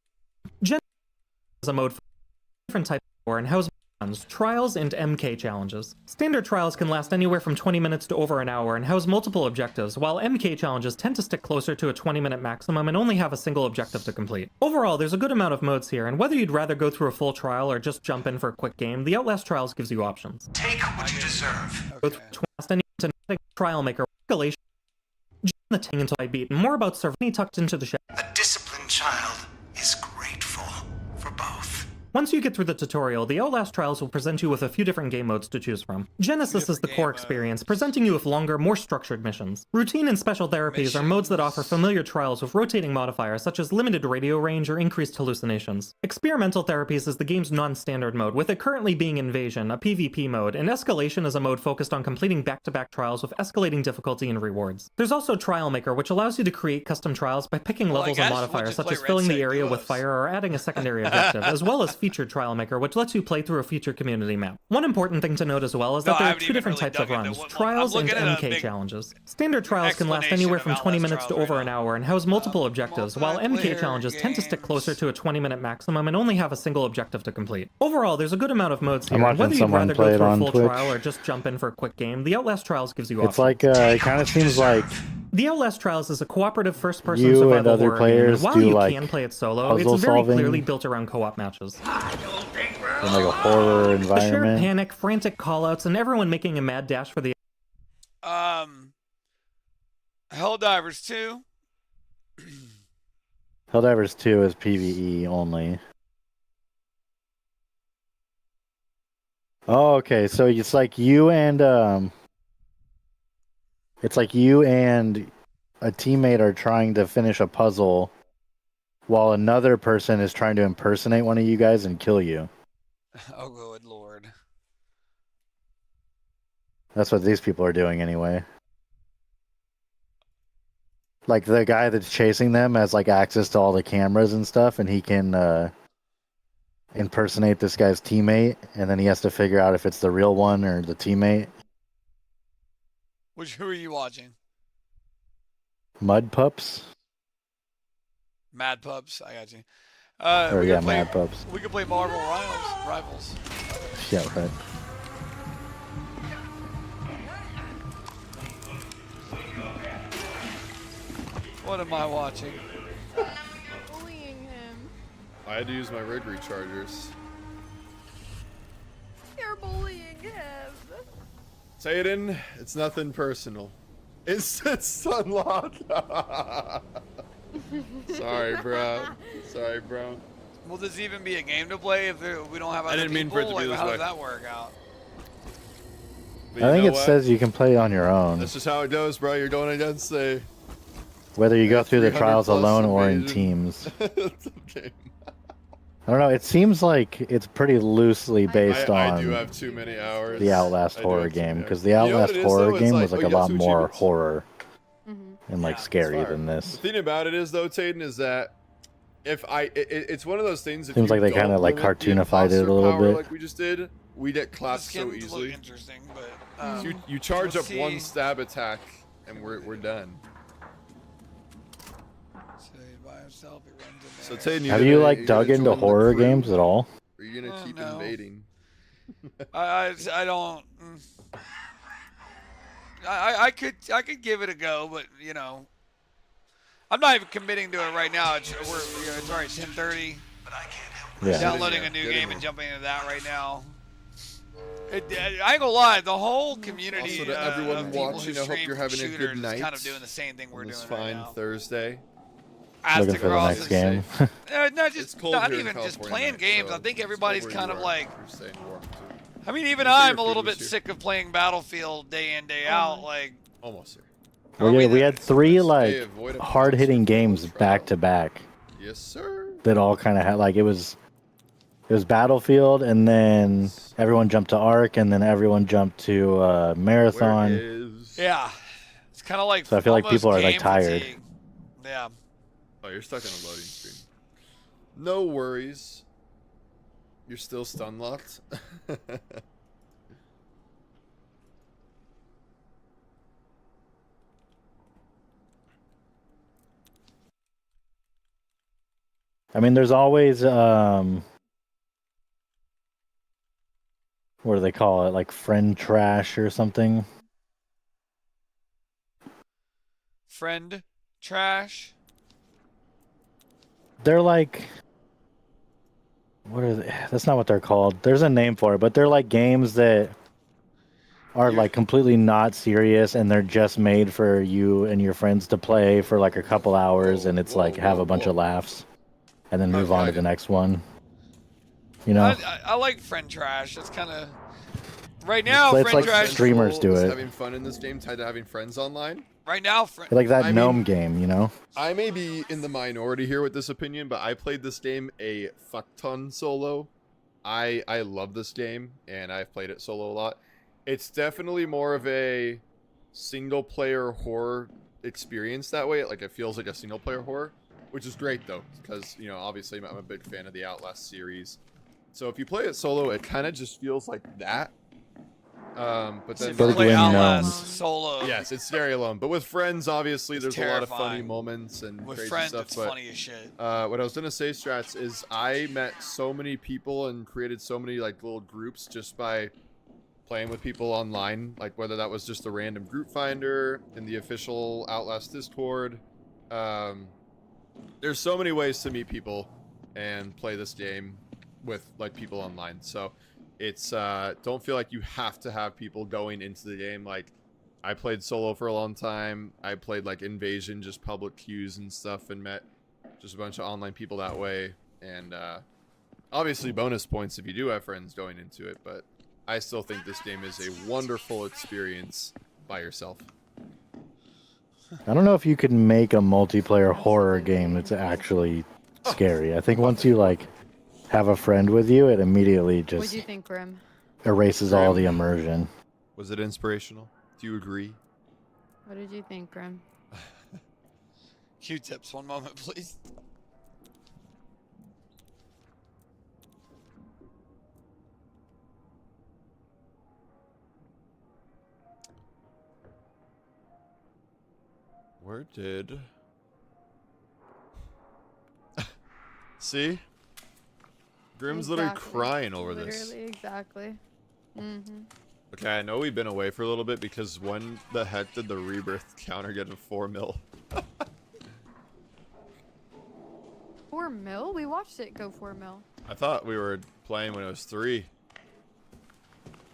a mode for different types of war and house trials and MK challenges. Standard trials can last anywhere from 20 minutes to over an hour and house multiple objectives, while MK challenges tend to stick closer to a 20-minute maximum and only have a single objective to complete. Overall, there's a good amount of modes here, and whether you'd rather go through a full trial or just jump in for a quick game, the Outlast Trials gives you options. Take what you deserve. Go through Trial Maker, Escalation, the Tang until I beat, and more about Servani tucked into the shed. A disciplined child is grateful for both. Once you get through the tutorial, the Outlast Trials will present you with a few different game modes to choose from. Genesis is the core experience, presenting you with longer, more structured missions. Routine and Special Therapies are modes that offer familiar trials with rotating modifiers such as limited radio range or increased hallucinations. Experimental Therapies is the game's non-standard mode, with it currently being Invasion, a PvP mode, and Escalation is a mode focused on completing back-to-back trials with escalating difficulty and rewards. There's also Trial Maker, which allows you to create custom trials by picking levels and modifiers such as filling the area with fire or adding a secondary objective, as well as features featured trial maker, which lets you play through a featured community map. One important thing to note as well is that there are two different types of runs, trials and MK challenges. Standard trials can last anywhere from 20 minutes to over an hour and house multiple objectives, while MK challenges tend to stick closer to a 20-minute maximum and only have a single objective to complete. Overall, there's a good amount of modes here, and whether you'd rather go through a full trial or just jump in for a quick game, the Outlast Trials gives you options. It's like, it kind of seems like The Outlast Trials is a cooperative first-person survival horror game, and while you can play it solo, it's very clearly built around co-op matches. In like a horror environment. The shared panic, frantic callouts, and everyone making a mad dash for the... Helldivers 2. Helldivers 2 is PvE only. Oh, okay, so it's like you and a teammate are trying to finish a puzzle while another person is trying to impersonate one of you guys and kill you. Oh, good lord. That's what these people are doing anyway. Like, the guy that's chasing them has, like, access to all the cameras and stuff, and he can impersonate this guy's teammate, and then he has to figure out if it's the real one or the teammate. Who are you watching? Mud Pups? Mad Pups, I got you. Mad Pups. We could play Marvel Rivals. Yeah, right. What am I watching? Bullying him. I had to use my rig rechargers. You're bullying him. Tayden, it's nothing personal. It's Sunlock. Sorry, bro. Sorry, bro. Will this even be a game to play if we don't have other people? I didn't mean for it to be this how way. does that work out? But I think it says you can play on your own. That's just how it goes, bro. You're going against a... Whether you go through the 300 trials plus alone or in invasion. teams. It's okay. I don't know, it seems like it's pretty loosely based I on do have too many hours. the Outlast horror game, because the Outlast horror game was like a lot more horror and like scary than The this. thing about it is, though, Tayden, is that if it's one of those things. If Seems like they kind of like cartoonified it a little bit. Like we just did, we get clapped so easily. Look interesting, but So you charge we'll up see. one stab attack, and we're done. So Tayden, Have you like dug into horror games at all? Are you gonna keep invading? I don't. I could give it a go, but you know, I'm not even committing to it right now. It's already 10:30. Yeah. Downloading a new game and jumping into that right now. I ain't gonna lie, the whole community Also, to everyone of people watching, who I hope stream you're having a good shooters night. is kind of doing the same thing we're doing This right fine now. Thursday. Looking for the next game. Not even just playing games. I think everybody's kind of like. I mean, even I'm a little bit sick of playing Battlefield day in, day out. Like almost here. We had 3 like hard-hitting games back to back. Yes, sir. That all kind of had like it was Battlefield, and then everyone jumped to Ark, and then everyone jumped to Marathon. Yeah, it's kind of like. So I feel like people are like game tired. fatigue. Yeah. Oh, you're stuck on a loading screen. No worries. You're still stun locked. I mean, there's always what do they call it? Like friend trash or something. Friend trash. They're like, what are they? That's not what they're called. There's a name for it, but they're like games that are like completely not serious, and they're just made for you and your friends to play for like a couple hours, and it's like have a bunch of laughs, and then move on to the next one. You know, I like friend trash. It's kind of right now. It's friend like trash. streamers do Is it. having fun in this game tied to having friends online? Right now, Like that I gnome mean, game, you know. I may be in the minority here with this opinion, but I played this game a fuck ton solo. I love this game, and I've played it solo a lot. It's definitely more of a single player horror experience that way. Like it feels like a single player horror, which is great though, because you know obviously I'm a big fan of the Outlast series. So if you play it solo, it kind of just feels like that. But then if you play Outlast solo, yes, it's scary alone. But with friends, obviously, there's a lot of funny terrifying. moments and With crazy friends, stuff. it's but funny as shit. what I was gonna say, Stratz, is I met so many people and created so many like little groups just by playing with people online. Like whether that was just a random group finder in the official Outlast Discord. There's so many ways to meet people and play this game with like people online. So it's don't feel like you have to have people going into the game. Like I played solo for a long time. I played like Invasion, just public queues and stuff, and met just a bunch of online people that way. And obviously bonus points if you do have friends going into it, but I still think this game is a wonderful experience by yourself. I don't know if you could make a multiplayer horror game that's actually scary. I think once you like have a friend with you, it immediately just What'd you think, Grim? erases all the immersion. Was it inspirational? Do you agree? What did you think, Grim? Q-tips, one moment, please. Where did... See? Grim's literally crying over this. Literally, exactly. Mm-hmm. Okay, I know we've been away for a little bit because when the heck did the rebirth counter get a 4 mil? 4 mil? We watched it go 4 mil. I thought we were playing when it was 3.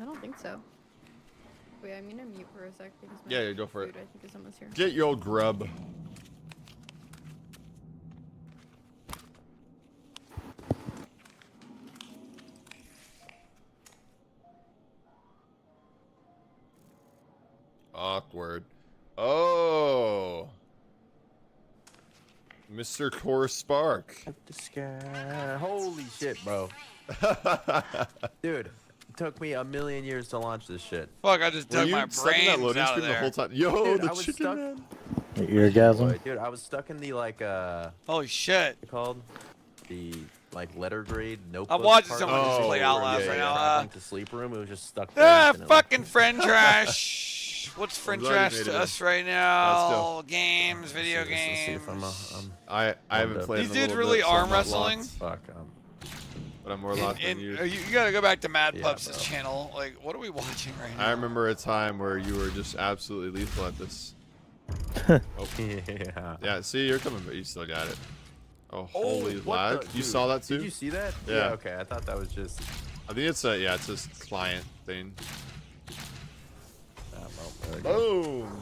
I don't think so. Wait, I'm gonna mute for a sec because my Yeah, go for it. food, I think, is almost here. Get your old grub. Awkward. Oh. Mr. Core Spark. Holy shit, bro. Dude, it took me a million years to launch this shit. Fuck, I just dug my brains out of there. The whole time? Yo, Dude, the I was chicken stuck. man. The eargasm? Dude, I was stuck in the like holy shit. What's it called? The like letter grade notebook. I'm watching part someone just play Outlast right now. traveling to sleep room. It was just stuck there. Fucking friend trash. What's friend glad you trash made to it us in. right now? Games, video Let's see if games. I haven't played. These in a dudes little really bit, so I'm arm not wrestling? locked. Fuck. But I'm more locked than you. You gotta go back to Mad Yeah, Pups' bro. channel. Like, what are we watching right now? I remember a time where you were just absolutely lethal at this. Yeah. Yeah, see, you're coming, but you still got it. Oh, Oh, holy what lag. the- You dude, saw that too? Did you see that? Yeah. Okay, I thought that was just. I think it's a, yeah, it's this client thing. There we go. Boom.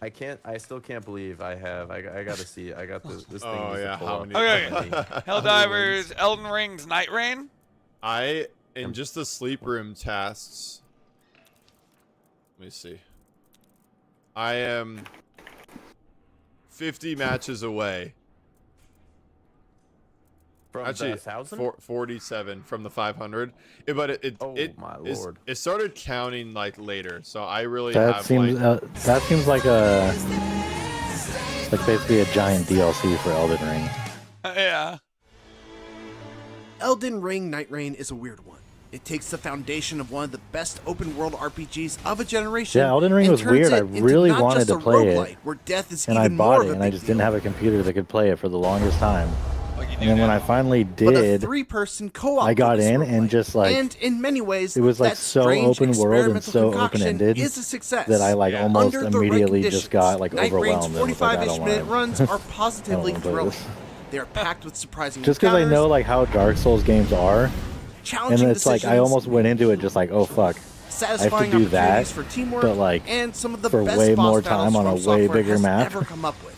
I still can't believe I gotta see. I got this thing. Oh, needs to yeah, pull how up. many- Okay. Helldivers, Elden Ring's Night Rain. In just the sleep room tasks. Let me see. I am 50 matches away. From Actually, the 1,000? 47 from the 500. But it started counting like later, so I really That have seems like that seems like basically a giant DLC for Elden Ring. Yeah. Elden Ring Night Rain is a weird one. It takes the foundation of one of the best open world RPGs of a generation. Yeah, Elden Ring and was turns weird. it I into really not wanted just to a play roguelite, it, where death is and I even bought more it, of a and I big just deal. didn't have a computer that could play it for the longest time. And then when I finally But a did, 3-person co-op I got focused in roguelite. and just like and in many ways, it was like that so strange open world and experimental so concoction open-ended is a success. that I like almost Under the right immediately conditions, just got like Night Rain's overwhelmed and was like, I 45-ish don't minute want runs are positively I don't wanna play thrilling. this. They are packed with surprising just because I encounters, know like how Dark Souls games are, and challenging it's like I decisions, almost went into it just like, oh fuck, I have satisfying to do that, opportunities for teamwork, but like and some of the for best way boss more battles time on a From way Software bigger has map. ever come up with.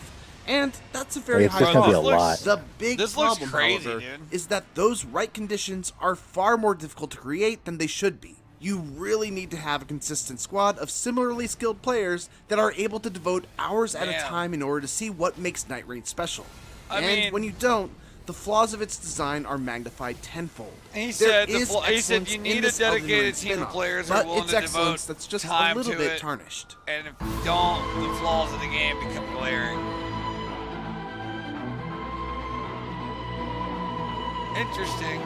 And that's a very Like, it's high just gonna be a bar. lot. The big This looks problem, crazy, however, dude. is that those right conditions are far more difficult to create than they should be. You really need to have a consistent squad of similarly skilled players that are able to devote hours at a time in order to see what makes Night Rain special. I And mean- when you don't, the flaws of its design are magnified tenfold. He There said, is he said excellence you in need a this Elden Ring dedicated team of spin-off, players who are but willing it's to excellence devote that's just a time little to bit it. tarnished. And if you don't, the flaws of the game become glaring. Interesting.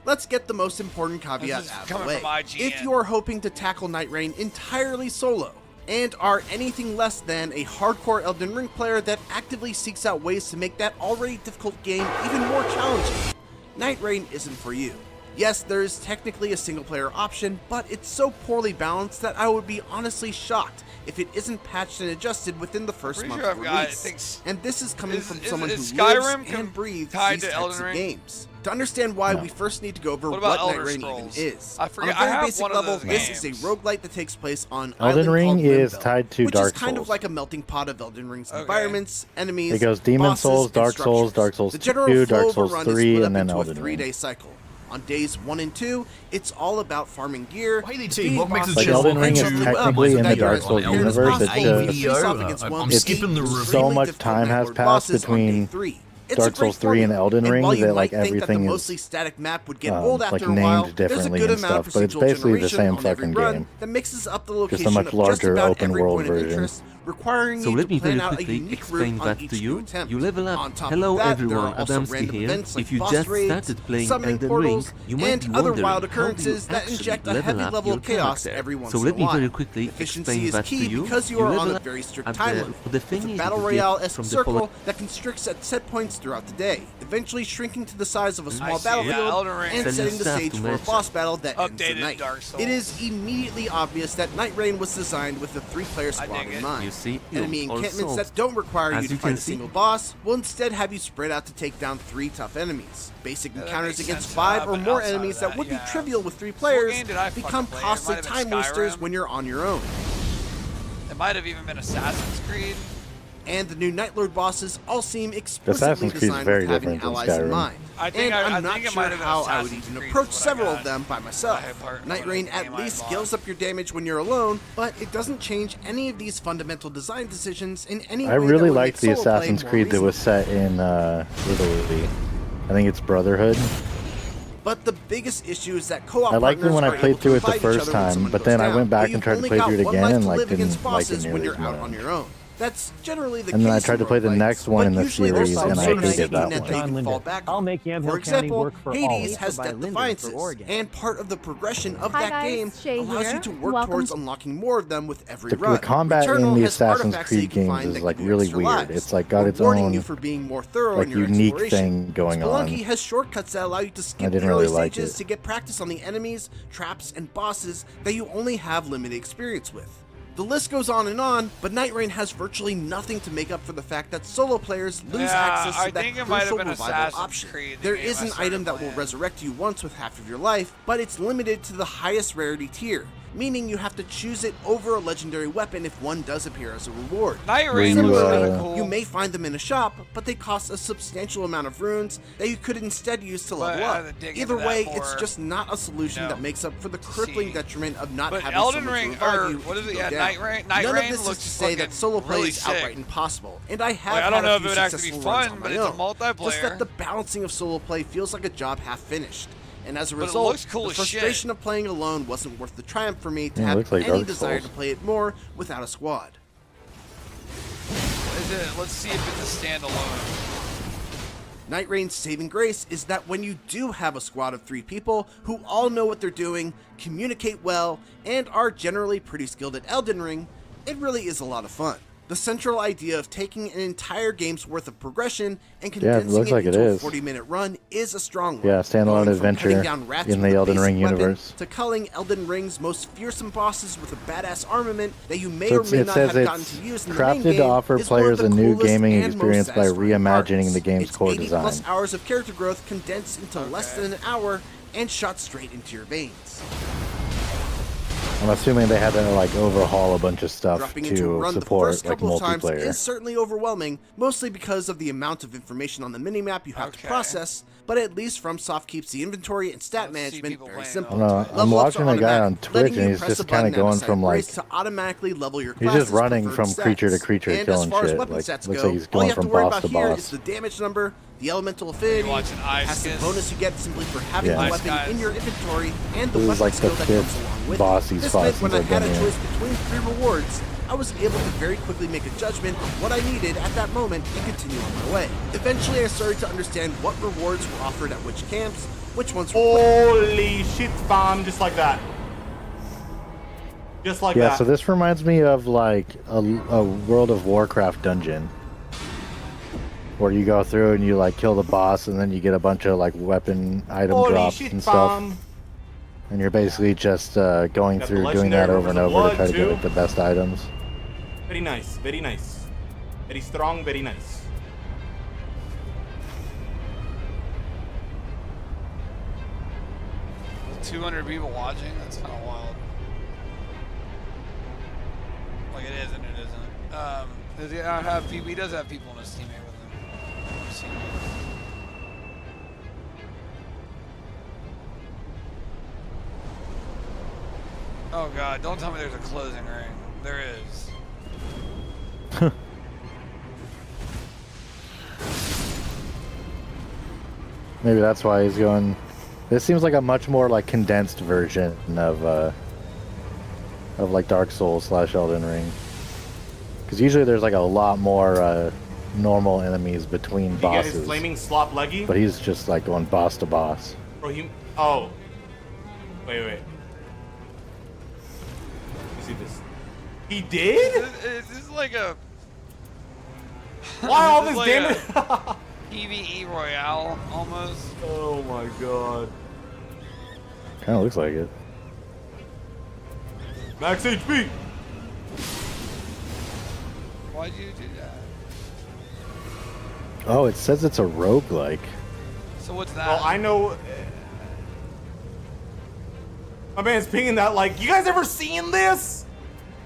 Let's get the most important caveat out of the way. If you are hoping to tackle Night Rain entirely solo, and are anything less than a hardcore Elden Ring player that actively seeks out ways to make that already difficult game even more challenging, Night Rain isn't for you. Yes, there is technically a single player option, but it's so poorly balanced that I would be honestly shocked if it isn't patched and adjusted within the first month of release. And this is coming from someone who lives and breathes these types of games. To understand why, we first need to go over what Night Rain even is. On a very basic level, this is a roguelite that takes place on Elden Ring is tied to Dark Souls. Which is kind of like a melting pot of Elden Ring's environments, enemies, it goes Demon Souls, Dark Souls, Dark Souls 2, Dark Souls 3, and then Elden Ring. 3-day cycle. On days 1 and 2, it's all about farming gear. Like Elden Ring is technically in the Dark Souls universe. It's so much time has passed between Dark Souls 3 and Elden Ring that like everything is mostly static map would get old like after a while. named differently and stuff, but it's basically the same fucking game. That mixes up the location just a much larger open world version. Requiring so you let me to plan very out quickly a unique explain route that on each to you. attempt. You level up. On top Hello of that, everyone, there are also Adamski random here. events like If you boss just raids, started playing summoning Elden portals, Ring, you might and be other wondering wild how do occurrences you that actually inject a level heavy up level your of chaos character. every once So in a let me while. very quickly Efficiency explain is that to key you. because you are on level a very strict up time at limit. the thing It's a is battle you get royale-esque from the circle that constricts at set points throughout the day, eventually shrinking to the size of a small battlefield and setting the stage for a boss battle that ends the night. It is immediately obvious that Night Rain was designed with a 3-player squad in mind. You see, Enemy encampments that don't require you to fight a single boss will instead have you spread out to take down 3 tough enemies. Basic encounters against 5 or more enemies that would be trivial with 3 players become costly time wasters when you're on your own. It might have even been Assassin's Creed. And the new Nightlord bosses all seem explicitly designed with having allies in mind. I'm not sure how I would even approach several of them by myself. Night Rain at least scales up your damage when you're alone, but it doesn't change any of these fundamental design decisions in any way. I really liked the Assassin's Creed that was set in Italy. I think it's Brotherhood. But the biggest issue is that co-op I liked it when I played through it the first other time, but then I went back and tried to play through it again and like didn't like it nearly as on your own. That's generally the and then I case tried to play the next one in the series, and I hated that one. I'll make for example, Hades has Death Defiances, and part of the progression of that game allows you to work towards unlocking more of them with every run. The combat in the Assassin's Creed games is like really weird. It's like got its own like unique thing going on. Spelunky has shortcuts that allow you to skip the early stages to get practice on the enemies, traps, and bosses that you only have limited experience with. The list goes on, but Night Rain has virtually nothing to make up for the fact that solo players lose access to that crucial revival option. There is an item that will resurrect you once with half of your life, but it's limited to the highest rarity tier, meaning you have to choose it over a legendary weapon if one does appear as a reward. Similarly, you may find them in a shop, but they cost a substantial amount of runes that you could instead use to level up. Either way, it's just not a solution that makes up for the crippling detriment of not having someone to revive you. What is it? Yeah, Night None of this is to say that solo play is outright impossible, and I have I don't know had if a it few would actually be successful runs fun, on but my it's a own. multiplayer. Just that the balancing of solo play feels like a job half finished. And as a But it result, looks cool the as frustration of playing alone wasn't worth the triumph for me to Yeah, it have looks like any Dark desire Souls. to play it more without a squad. Let's see if it's a standalone. Night Rain's saving grace is that when you do have a squad of 3 people who all know what they're doing, communicate well, and are generally pretty skilled at Elden Ring, it really is a lot of fun. The central idea of taking an entire game's worth of progression and condensing it into a 40-minute run is a strong one. Yeah, standalone adventure in the Elden Ring universe. To culling Elden Ring's most fearsome bosses with a badass armament that you may or may not have gotten to use in the main game crafted to offer is one of players the a new coolest gaming and experience most by satisfying reimagining parts. the game's It's core 80 design. plus hours of character growth condensed into less than an hour and shot straight into your veins. I'm assuming they had to like overhaul a bunch of stuff Dropping into a to run the support first like couple of times multiplayer. is certainly overwhelming, mostly because of the amount of information on the minimap you have to process, but at least FromSoft keeps the inventory and stat management very simple. I'm watching a guy on Twitch and he's just kind of going from like to automatically level your he's just running from creature to creature, and killing as far shit. as weapon Like sets looks go, like he's all you going have to from worry boss about to here boss. is the damage number, the elemental affinity, passive bonus you get simply for having the weapon in your inventory, and the This is weapon like the skill that comes 5th along with boss it. he's This fought meant when since I I've had been a here. choice between 3 rewards, I was able to very quickly make a judgment of what I needed at that moment and continue on my way. Eventually I started to understand what rewards were offered at which camps, which ones. Holy shit, fam! Just like that. Just like that. Yeah, so this reminds me of like a World of Warcraft dungeon. Where you go through and you like kill the boss and then you get a bunch of like weapon item drops and stuff. And you're basically just going through doing that over and over to try to get like, the best items. Very nice, very nice. Very strong, very nice. With 200 people watching, that's kind of wild. Like it is and it isn't. Does he have people? He does have people in his teammate with him. I've seen it. Oh god, don't tell me there's a closing ring. There is. Maybe that's why he's going. This seems like a much more like condensed version of like Dark Souls / Elden Ring. Because usually there's like a lot more normal enemies between bosses. You get his flaming slop leggy? But he's just like going boss to boss. Bro, oh. Wait. See this? He did? Is this like a... Why all this like damage? PvE Royale, almost. Oh my god. Kinda looks like it. Max HP! Why'd you do that? Oh, it says it's a roguelike. So what's that? Well, I know... My man's pinging that like, you guys ever seen this?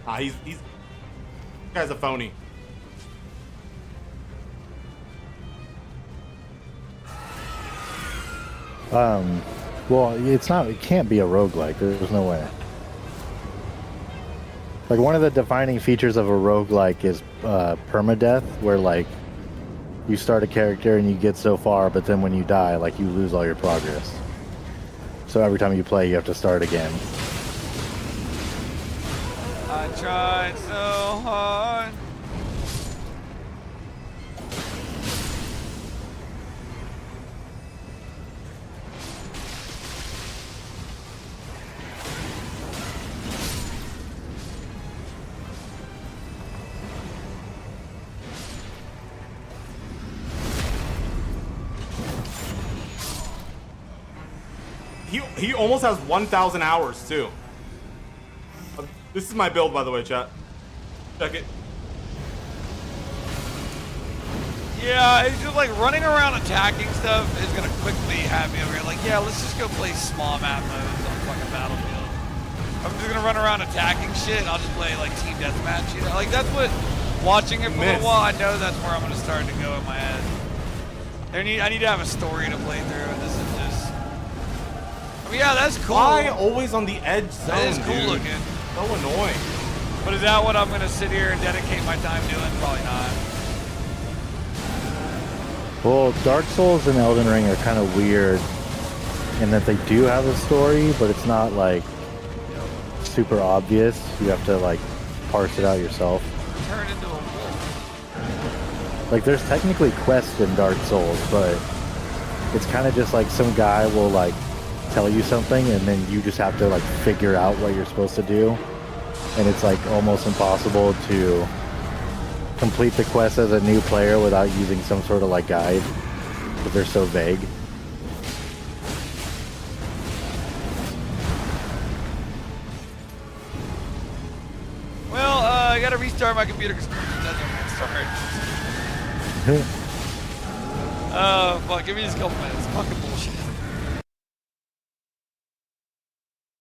Ah, he's this guy's a phony. Well, it's not, it can't be a roguelike. There's no way. Like, one of the defining features of a roguelike is permadeath, where, like, you start a character and you get so far, but then when you die, like, you lose all your progress. So every time you play, you have to start again. I tried so hard. He almost has 1,000 hours too. This is my build, by the way, chat. Check it. Yeah, it's just like running around attacking stuff is gonna quickly have me over here. Like, yeah, let's just go play small map modes on fucking Battlefield. I'm just gonna run around attacking shit. I'll just play like team deathmatch. You know, like that's what watching it for a little while. I know that's where I'm gonna start to go in my head. I need to have a story to play through, and this is just. I mean, yeah, that's cool. Why always on the edge zone? That is cool dude? looking. So annoying. But is that what I'm gonna sit here and dedicate my time doing? Probably not. Well, Dark Souls and Elden Ring are kind of weird in that they do have a story, but it's not like super obvious. You have to like parse it out yourself. Turn into a wolf. Like, there's technically quests in Dark Souls, but it's kind of just like some guy will like tell you something and then you just have to like figure out what you're supposed to do, and it's like almost impossible to complete the quest as a new player without using some sort of like guide because they're so vague. Well, I gotta restart my computer because it doesn't start. Fuck, give me just a couple minutes. Fucking bullshit.